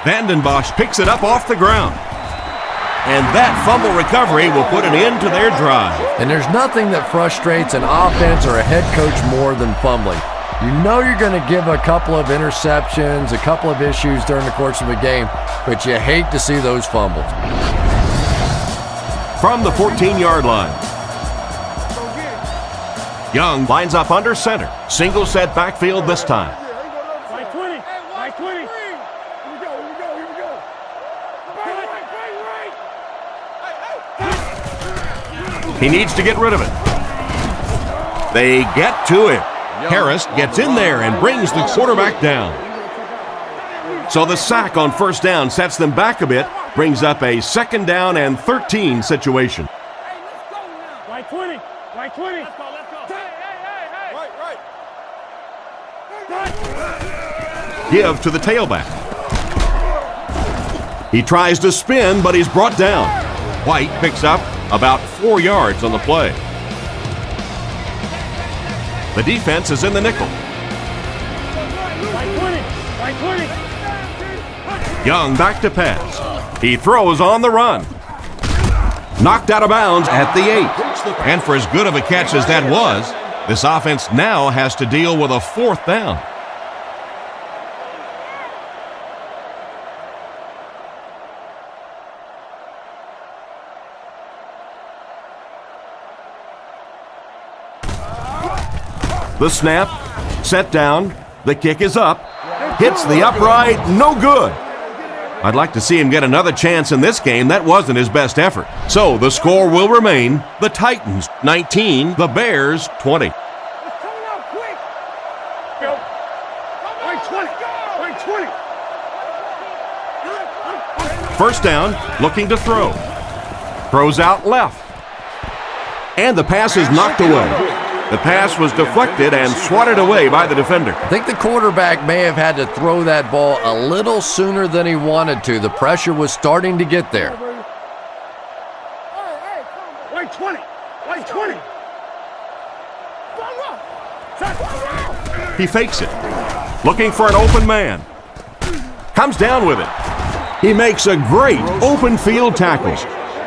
Vandenbosch picks it up off the ground. And that fumble recovery will put an end to their drive. And there's nothing that frustrates an offense or a head coach more than fumbling. You know you're going to give a couple of interceptions, a couple of issues during the course of a game, but you hate to see those fumbles. From the 14-yard line, Young lines up under center. Single set backfield this time. Right 20. Right 20. Here we go. He needs to get rid of it. They get to him. Harris gets in there and brings the quarterback down. So the sack on 1st down sets them back a bit, brings up a 2nd down and 13 situation. Right 20. Right 20. Let's go. Give to the tailback. He tries to spin, but he's brought down. White picks up about 4 yards on the play. The defense is in the nickel. Right 20. Right 20. Young back to pass. He throws on the run. Knocked out of bounds at the 8. And for as good of a catch as that was, this offense now has to deal with a 4th down. The snap, set down, the kick is up, hits the upright, no good. I'd like to see him get another chance in this game. That wasn't his best effort. So the score will remain the Titans 19, the Bears 20. It's coming out quick. Go. Right 20. Right 20. First down, looking to throw. Throws out left. And the pass is knocked away. The pass was deflected and swatted away by the defender. I think the quarterback may have had to throw that ball a little sooner than he wanted to. The pressure was starting to get there. Right 20. Right 20. He fakes it. Looking for an open man. Comes down with it. He makes a great open field tackle.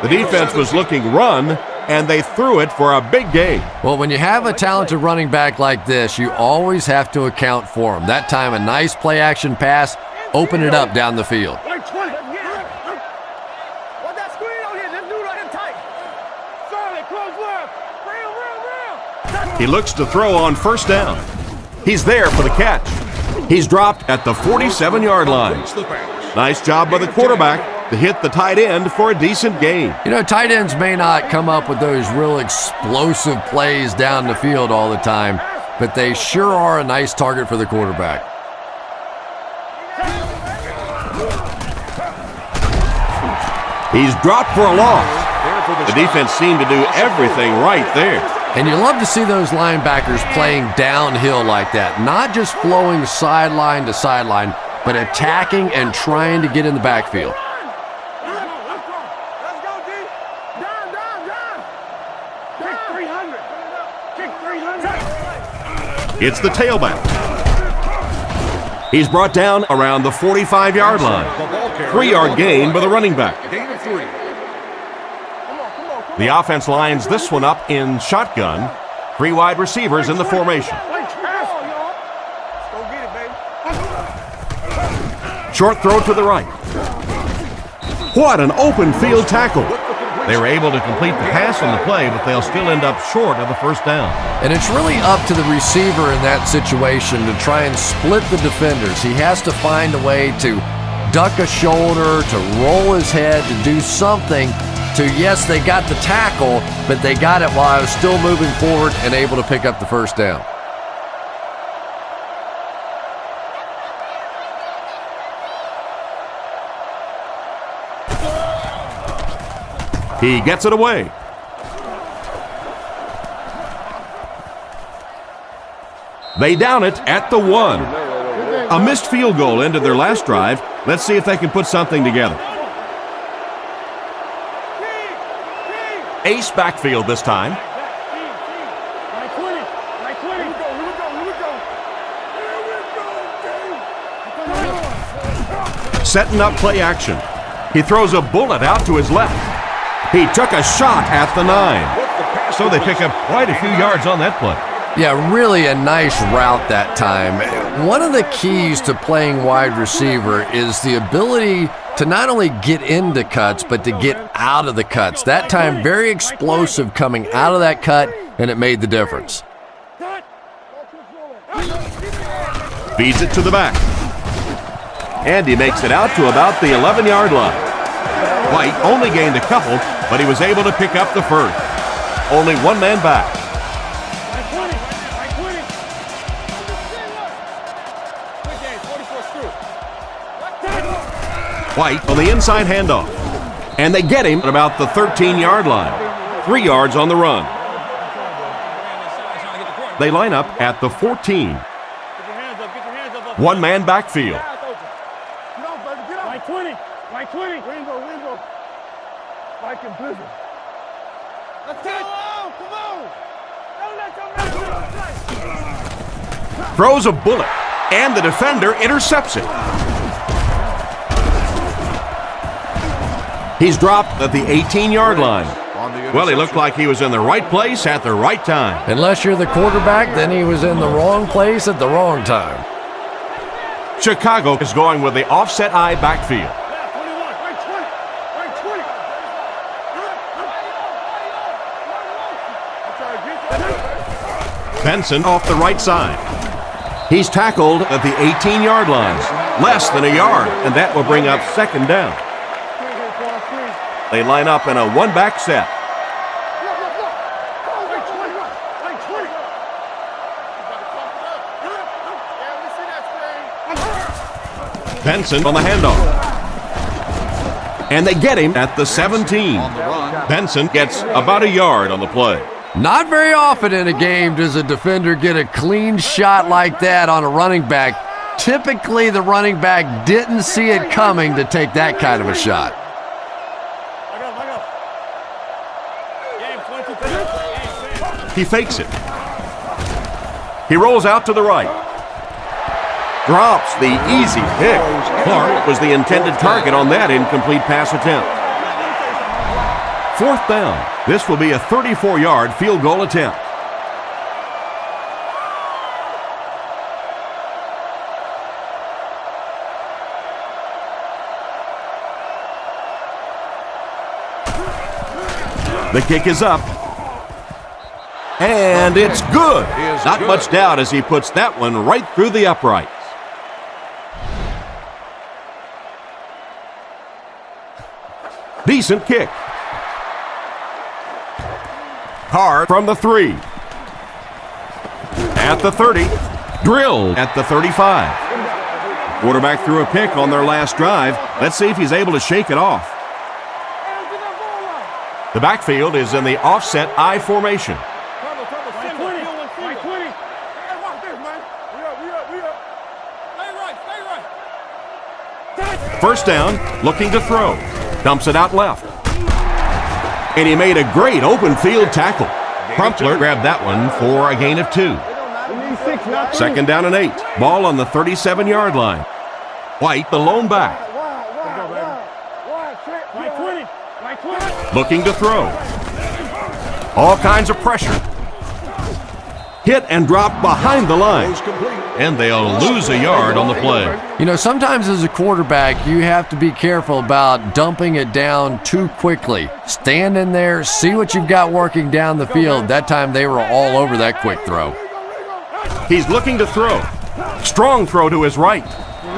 The defense was looking run, and they threw it for a big gain. Well, when you have a talented running back like this, you always have to account for him. That time, a nice play-action pass opened it up down the field. Right 20. What that screen on here? This dude on him tight. Solid, close left. Real. He looks to throw on first down. He's there for the catch. He's dropped at the 47-yard line. Nice job by the quarterback to hit the tight end for a decent gain. You know, tight ends may not come up with those real explosive plays down the field all the time, but they sure are a nice target for the quarterback. He's dropped for a loss. The defense seemed to do everything right there. And you love to see those linebackers playing downhill like that, not just flowing sideline to sideline, but attacking and trying to get in the backfield. Let's go, D. Down. Kick 300. Kick 300. It's the tailback. He's brought down around the 45-yard line. 3-yard gain by the running back. Gain of 3. The offense lines this one up in shotgun. 3 wide receivers in the formation. Short throw to the right. What an open field tackle. They were able to complete the pass on the play, but they'll still end up short of the first down. And it's really up to the receiver in that situation to try and split the defenders. He has to find a way to duck a shoulder, to roll his head, to do something to, yes, they got the tackle, but they got it while I was still moving forward and able to pick up the first down. He gets it away. They down it at the 1. A missed field goal ended their last drive. Let's see if they can put something together. Ace backfield this time. Right 20. Right 20. Here we go. Setting up play action. He throws a bullet out to his left. He took a shot at the 9. So they pick up quite a few yards on that play. Yeah, really a nice route that time. One of the keys to playing wide receiver is the ability to not only get into cuts, but to get out of the cuts. That time, very explosive coming out of that cut, and it made the difference. Feeds it to the back. And he makes it out to about the 11-yard line. White only gained a couple, but he was able to pick up the first. Only one man back. White on the inside handoff. And they get him at about the 13-yard line. 3 yards on the run. They line up at the 14. One man backfield. Right 20. Right 20. Wingo. Mike and Blizzard. Let's go. Come on. Don't let them Throws a bullet. And the defender intercepts it. He's dropped at the 18-yard line. Well, he looked like he was in the right place at the right time. Unless you're the quarterback, then he was in the wrong place at the wrong time. Chicago is going with the offset eye backfield. Benson off the right side. He's tackled at the 18-yard line. Less than a yard, and that will bring up second down. They line up in a one-back set. Benson on the handoff. And they get him at the 17. Benson gets about a yard on the play. Not very often in a game does a defender get a clean shot like that on a running back. Typically, the running back didn't see it coming to take that kind of a shot. He fakes it. He rolls out to the right. Drops the easy pick. Clark was the intended target on that incomplete pass attempt. Fourth down. This will be a 34-yard field goal attempt. The kick is up. And it's good. Not much doubt as he puts that one right through the uprights. Decent kick. Carr from the 3. At the 30. Drilled at the 35. Quarterback threw a pick on their last drive. Let's see if he's able to shake it off. The backfield is in the offset I formation. First down, looking to throw. Dumps it out left. And he made a great open field tackle. Crumpler grabbed that one for a gain of 2. Second down and 8. Ball on the 37-yard line. White, the lone back. Looking to throw. All kinds of pressure. Hit and drop behind the line. And they'll lose a yard on the play. You know, sometimes as a quarterback, you have to be careful about dumping it down too quickly. Stand in there, see what you've got working down the field. That time they were all over that quick throw. He's looking to throw. Strong throw to his right.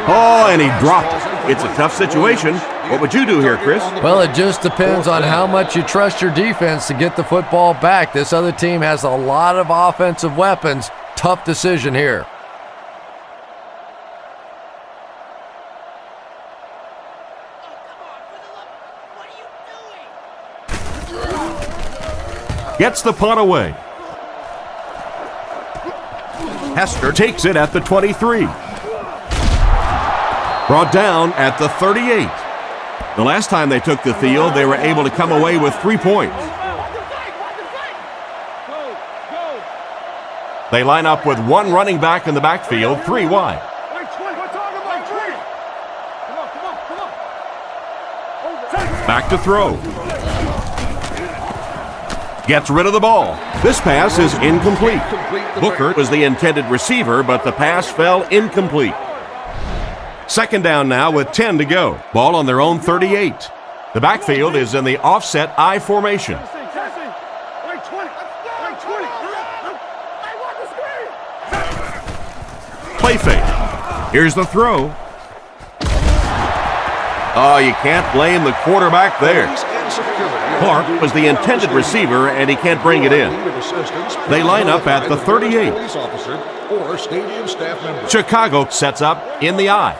Oh, and he dropped it. It's a tough situation. What would you do here, Chris? Well, it just depends on how much you trust your defense to get the football back. This other team has a lot of offensive weapons. Tough decision here. Gets the punt away. Hester takes it at the 23. Brought down at the 38. The last time they took the field, they were able to come away with 3 points. They line up with one running back in the backfield, 3 wide. Back to throw. Gets rid of the ball. This pass is incomplete. Booker was the intended receiver, but the pass fell incomplete. Second down now with 10 to go. Ball on their own 38. The backfield is in the offset I formation. Play fake. Here's the throw. Oh, you can't blame the quarterback there. Clark was the intended receiver, and he can't bring it in. They line up at the 38. Chicago sets up in the I.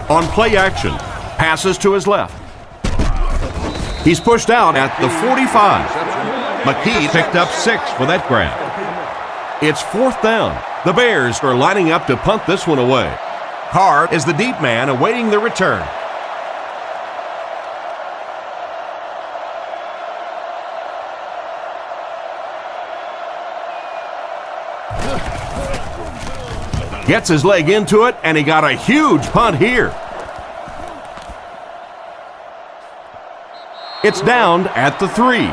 On play action, passes to his left. He's pushed out at the 45. McKee picked up 6 for that grab. It's fourth down. The Bears are lining up to punt this one away. Carr is the deep man awaiting the return. Gets his leg into it, and he got a huge punt here. It's down at the 3.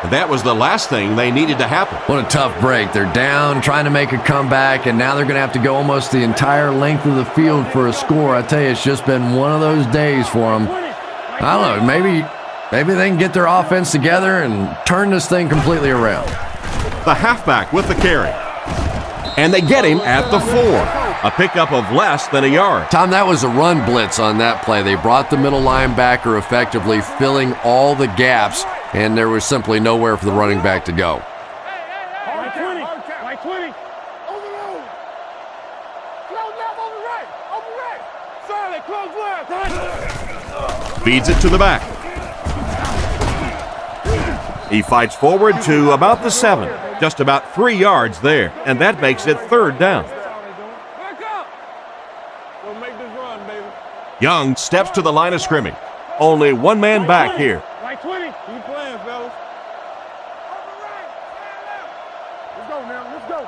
And that was the last thing they needed to happen. What a tough break. They're down, trying to make a comeback, and now they're going to have to go almost the entire length of the field for a score. I tell you, it's just been one of those days for them. I don't know, maybe they can get their offense together and turn this thing completely around. The halfback with the carry. And they get him at the 4. A pickup of less than a yard. Tom, that was a run blitz on that play. They brought the middle linebacker effectively filling all the gaps, and there was simply nowhere for the running back to go. Right 20. Right 20. Overload. Close left, over right. Over right. Solid, close left. Feeds it to the back. He fights forward to about the 7. Just about 3 yards there, and that makes it 3rd down. Back up. Don't make this run, baby. Young steps to the line of scrimmage. Only one man back here. Right 20. Keep playing, fellas. Let's go now. Let's go.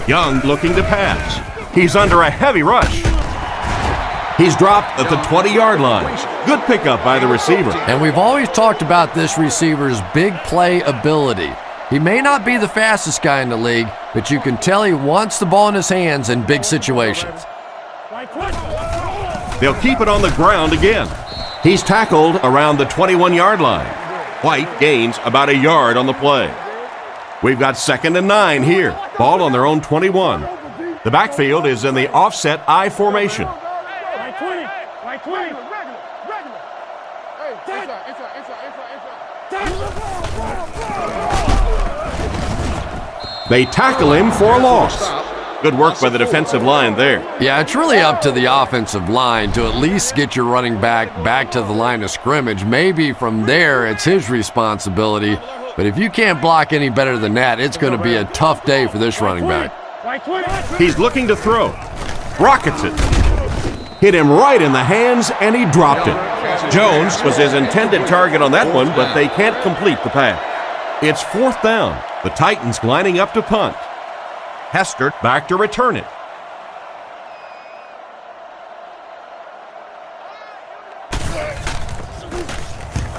Young looking to pass. He's under a heavy rush. He's dropped at the 20-yard line. Good pickup by the receiver. And we've always talked about this receiver's big play ability. He may not be the fastest guy in the league, but you can tell he wants the ball in his hands in big situations. They'll keep it on the ground again. He's tackled around the 21-yard line. White gains about a yard on the play. We've got 2nd and 9 here. Ball on their own 21. The backfield is in the offset I formation. Right 20. Right 20. Regular. Hey, inside. They tackle him for a loss. Good work by the defensive line there. Yeah, it's really up to the offensive line to at least get your running back to the line of scrimmage. Maybe from there it's his responsibility. But if you can't block any better than that, it's going to be a tough day for this running back. He's looking to throw. Rockets it. Hit him right in the hands, and he dropped it. Jones was his intended target on that one, but they can't complete the pass. It's 4th down. The Titans lining up to punt. Hester back to return it.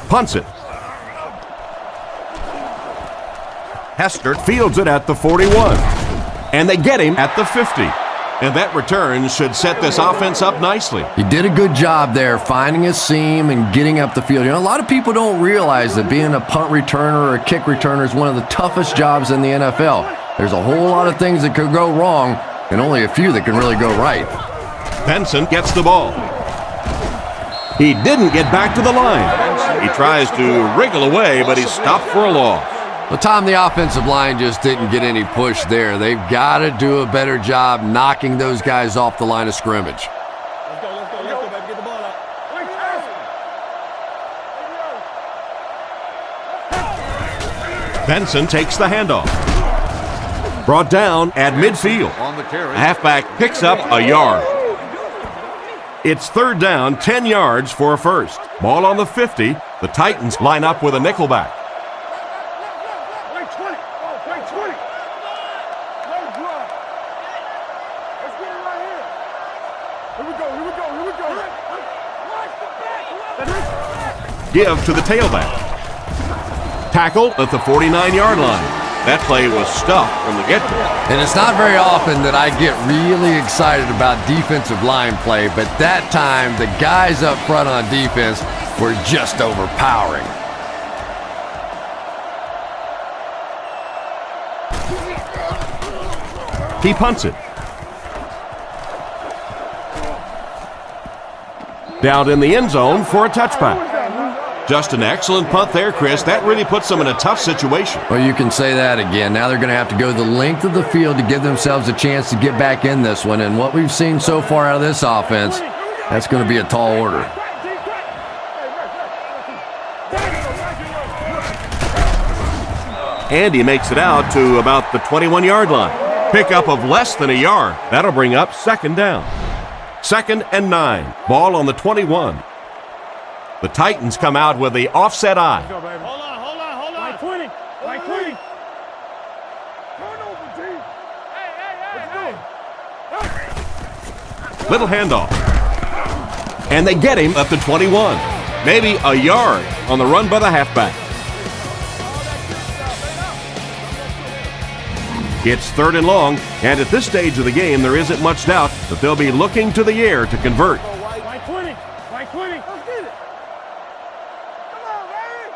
Punts it. Hester fields it at the 41. And they get him at the 50. And that return should set this offense up nicely. He did a good job there finding a seam and getting up the field. You know, a lot of people don't realize that being a punt returner or a kick returner is one of the toughest jobs in the NFL. There's a whole lot of things that could go wrong and only a few that can really go right. Benson gets the ball. He didn't get back to the line. He tries to wriggle away, but he's stopped for a loss. Well, Tom, the offensive line just didn't get any push there. They've got to do a better job knocking those guys off the line of scrimmage. Let's go, baby. Get the ball out. Benson takes the handoff. Brought down at midfield. The halfback picks up a yard. It's 3rd down, 10 yards for a first. Ball on the 50. The Titans line up with a nickelback. Give to the tailback. Tackle at the 49-yard line. That play was stuffed from the get-go. And it's not very often that I get really excited about defensive line play, but that time the guys up front on defense were just overpowering. He punts it. Down in the end zone for a touchback. Just an excellent punt there, Chris. That really puts them in a tough situation. Well, you can say that again. Now they're going to have to go the length of the field to give themselves a chance to get back in this one. And what we've seen so far out of this offense, that's going to be a tall order. Andy makes it out to about the 21-yard line. Pickup of less than a yard. That'll bring up 2nd down. 2nd and 9. Ball on the 21. The Titans come out with the offset I. Hold on. Right 20. Right 20. Turnover, team. Hey. Little handoff. And they get him at the 21. Maybe a yard on the run by the halfback. It's 3rd and long, and at this stage of the game, there isn't much doubt that they'll be looking to the air to convert. Right 20. Right 20. Let's get it. Come on, baby.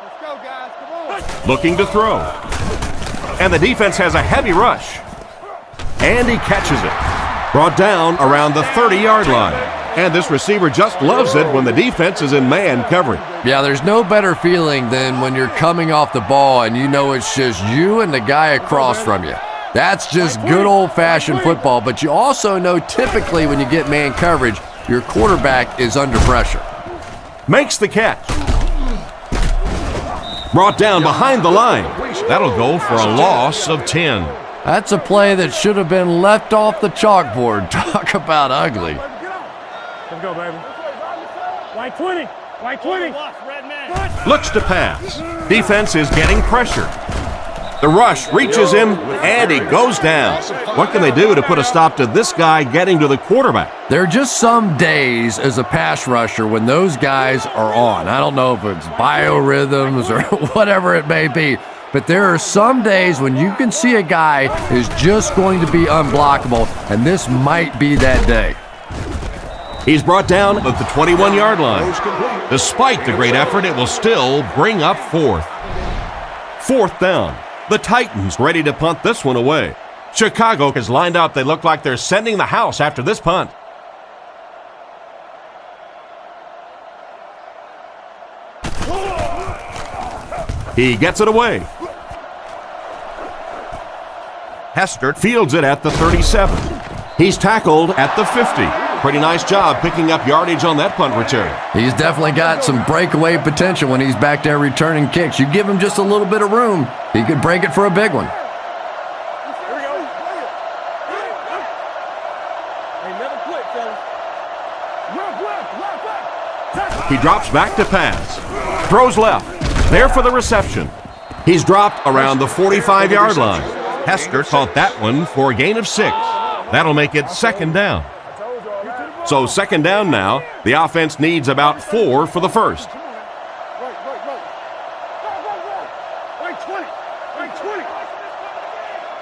Let's go, guys. Come on. Looking to throw. And the defense has a heavy rush. And he catches it. Brought down around the 30-yard line. And this receiver just loves it when the defense is in man coverage. Yeah, there's no better feeling than when you're coming off the ball and you know it's just you and the guy across from you. That's just good old-fashioned football, but you also know typically when you get man coverage, your quarterback is under pressure. Makes the catch. Brought down behind the line. That'll go for a loss of 10. That's a play that should have been left off the chalkboard. Talk about ugly. Let's go, baby. White 20. White 20. Looks to pass. Defense is getting pressure. The rush reaches him, and he goes down. What can they do to put a stop to this guy getting to the quarterback? There are just some days as a pass rusher when those guys are on. I don't know if it's biorhythms or whatever it may be, but there are some days when you can see a guy is just going to be unblockable, and this might be that day. He's brought down at the 21-yard line. Despite the great effort, it will still bring up fourth. Fourth down. The Titans ready to punt this one away. Chicago is lined up. They look like they're sending the house after this punt. He gets it away. Hester fields it at the 37. He's tackled at the 50. Pretty nice job picking up yardage on that punt return. He's definitely got some breakaway potential when he's back there returning kicks. You give him just a little bit of room, he could break it for a big one. He drops back to pass. Throws left. There for the reception. He's dropped around the 45-yard line. Hester caught that one for a gain of 6. That'll make it second down. So second down now. The offense needs about 4 for the first. Right 20. Right 20.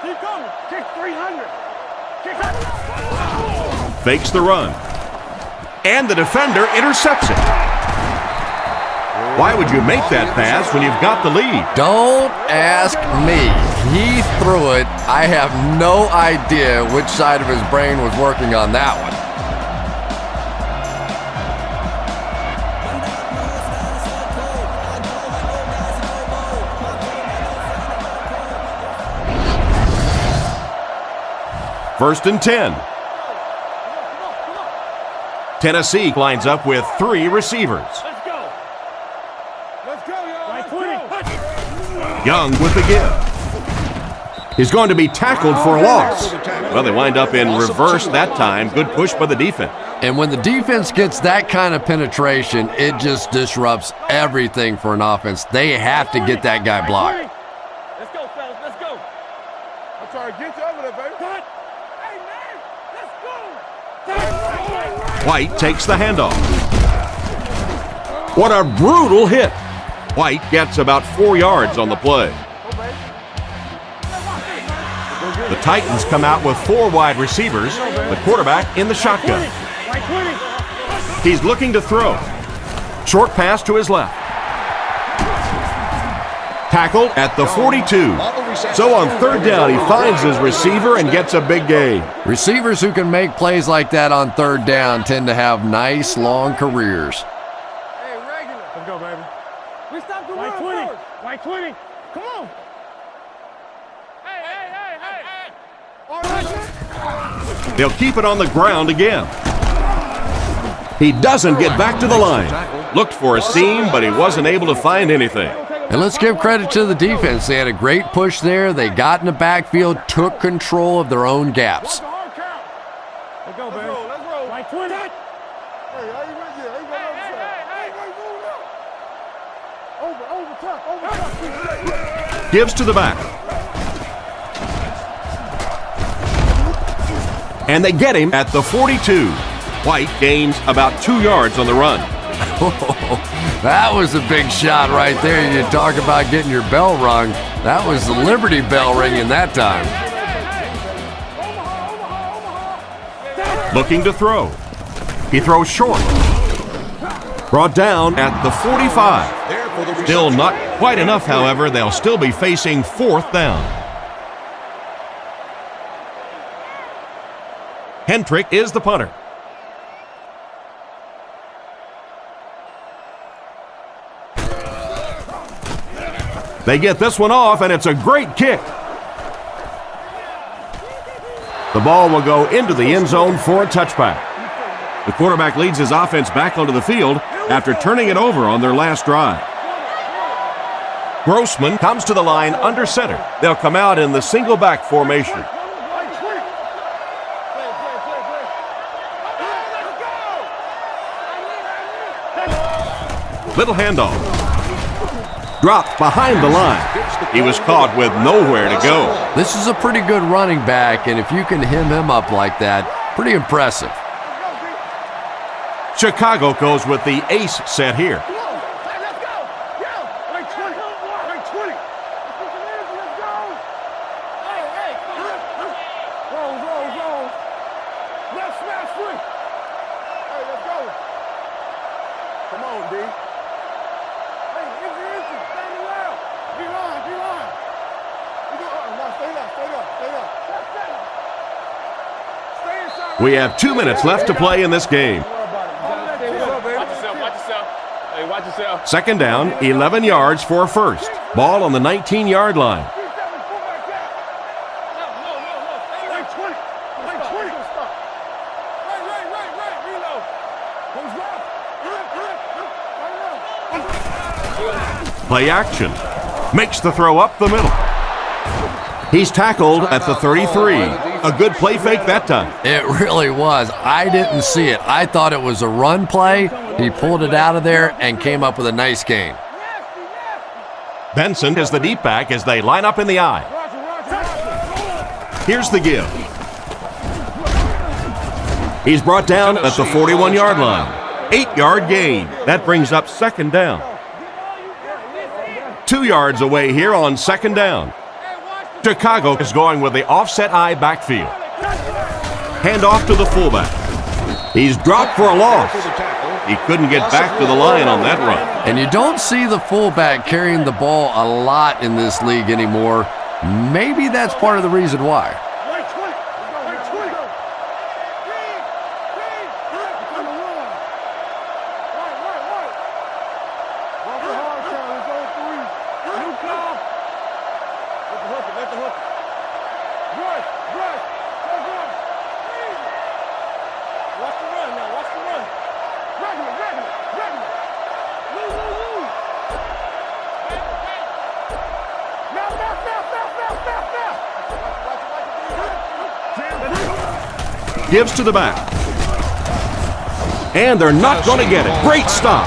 Keep going. Kick 300. Kick. Fakes the run. And the defender intercepts it. Why would you make that pass when you've got the lead? Don't ask me. He threw it. I have no idea which side of his brain was working on that one. First and 10. Tennessee lines up with 3 receivers. Let's go. Let's go, y'all. Right 20. Young with the give. He's going to be tackled for a loss. Well, they wind up in reverse that time. Good push by the defense. And when the defense gets that kind of penetration, it just disrupts everything for an offense. They have to get that guy blocked. Let's go, fellas. Let's go. I'm trying to get you over there, baby. Cut. Hey, man. Let's go. White takes the handoff. What a brutal hit. White gets about 4 yards on the play. The Titans come out with 4 wide receivers, the quarterback in the shotgun. He's looking to throw. Short pass to his left. Tackled at the 42. So on third down, he finds his receiver and gets a big gain. Receivers who can make plays like that on third down tend to have nice, long careers. Hey, regular. Let's go, baby. We stopped the run first. White 20. Come on. Hey. All right. They'll keep it on the ground again. He doesn't get back to the line. Looked for a seam, but he wasn't able to find anything. And let's give credit to the defense. They had a great push there. They got in the backfield, took control of their own gaps. Let's go, baby. Let's roll. White 20. Hey, how you right here? Over top. Gives to the back. And they get him at the 42. White gains about 2 yards on the run. That was a big shot right there. You talk about getting your bell rung. That was the Liberty Bell ringing that time. Looking to throw. He throws short. Brought down at the 45. Still not quite enough, however. They'll still be facing fourth down. Hendrick is the punter. They get this one off, and it's a great kick. The ball will go into the end zone for a touchback. The quarterback leads his offense back onto the field after turning it over on their last drive. Grossman comes to the line under center. They'll come out in the single back formation. Little handoff. Dropped behind the line. He was caught with nowhere to go. This is a pretty good running back, and if you can hem him up like that, pretty impressive. Chicago goes with the ace set here. We have 2 minutes left to play in this game. Second down, 11 yards for a first. Ball on the 19-yard line. Play action. Makes the throw up the middle. He's tackled at the 33. A good play fake that time. It really was. I didn't see it. I thought it was a run play. He pulled it out of there and came up with a nice gain. Benson is the deep back as they line up in the eye. Here's the give. He's brought down at the 41-yard line. 8-yard gain. That brings up second down. 2 yards away here on second down. Chicago is going with the offset eye backfield. Hand off to the fullback. He's dropped for a loss. He couldn't get back to the line on that run. And you don't see the fullback carrying the ball a lot in this league anymore. Maybe that's part of the reason why. Gives to the back. And they're not going to get it. Great stop.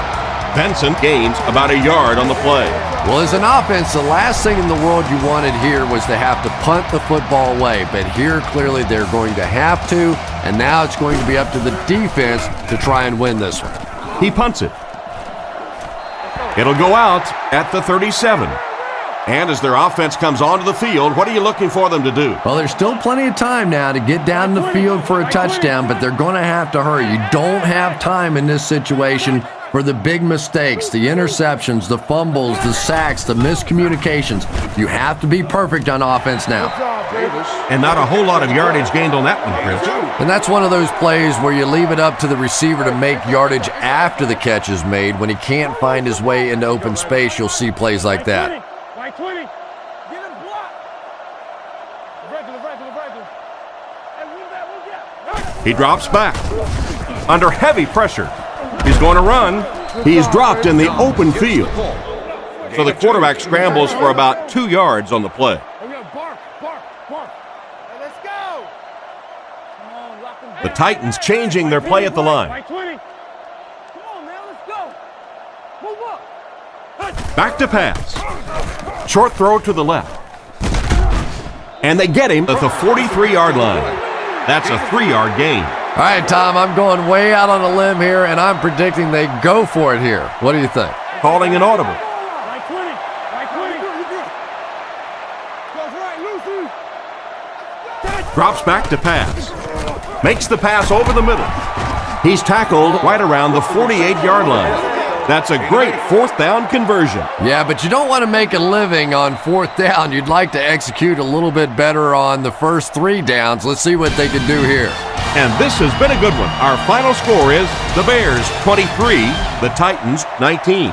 Benson gains about a yard on the play. Well, as an offense, the last thing in the world you wanted here was to have to punt the football away. But here, clearly, they're going to have to. And now it's going to be up to the defense to try and win this one. He punts it. It'll go out at the 37. And as their offense comes onto the field, what are you looking for them to do? Well, there's still plenty of time now to get down the field for a touchdown, but they're going to have to hurry. You don't have time in this situation for the big mistakes, the interceptions, the fumbles, the sacks, the miscommunications. You have to be perfect on offense now. And not a whole lot of yardage gained on that one, Chris. And that's one of those plays where you leave it up to the receiver to make yardage after the catch is made. When he can't find his way into open space, you'll see plays like that. 20. Get him blocked. Regular. He drops back. Under heavy pressure. He's going to run. He's dropped in the open field. So the quarterback scrambles for about 2 yards on the play. Bark. Let's go. The Titans changing their play at the line. 20. Come on, man, let's go. Move up. Back to pass. Short throw to the left. And they get him at the 43-yard line. That's a 3-yard gain. All right, Tom, I'm going way out on a limb here, and I'm predicting they go for it here. What do you think? Calling an audible. Right 20. Drops back to pass. Makes the pass over the middle. He's tackled right around the 48-yard line. That's a great fourth down conversion. Yeah, but you don't want to make a living on fourth down. You'd like to execute a little bit better on the first 3 downs. Let's see what they can do here. And this has been a good one. Our final score is the Bears 23, the Titans 19.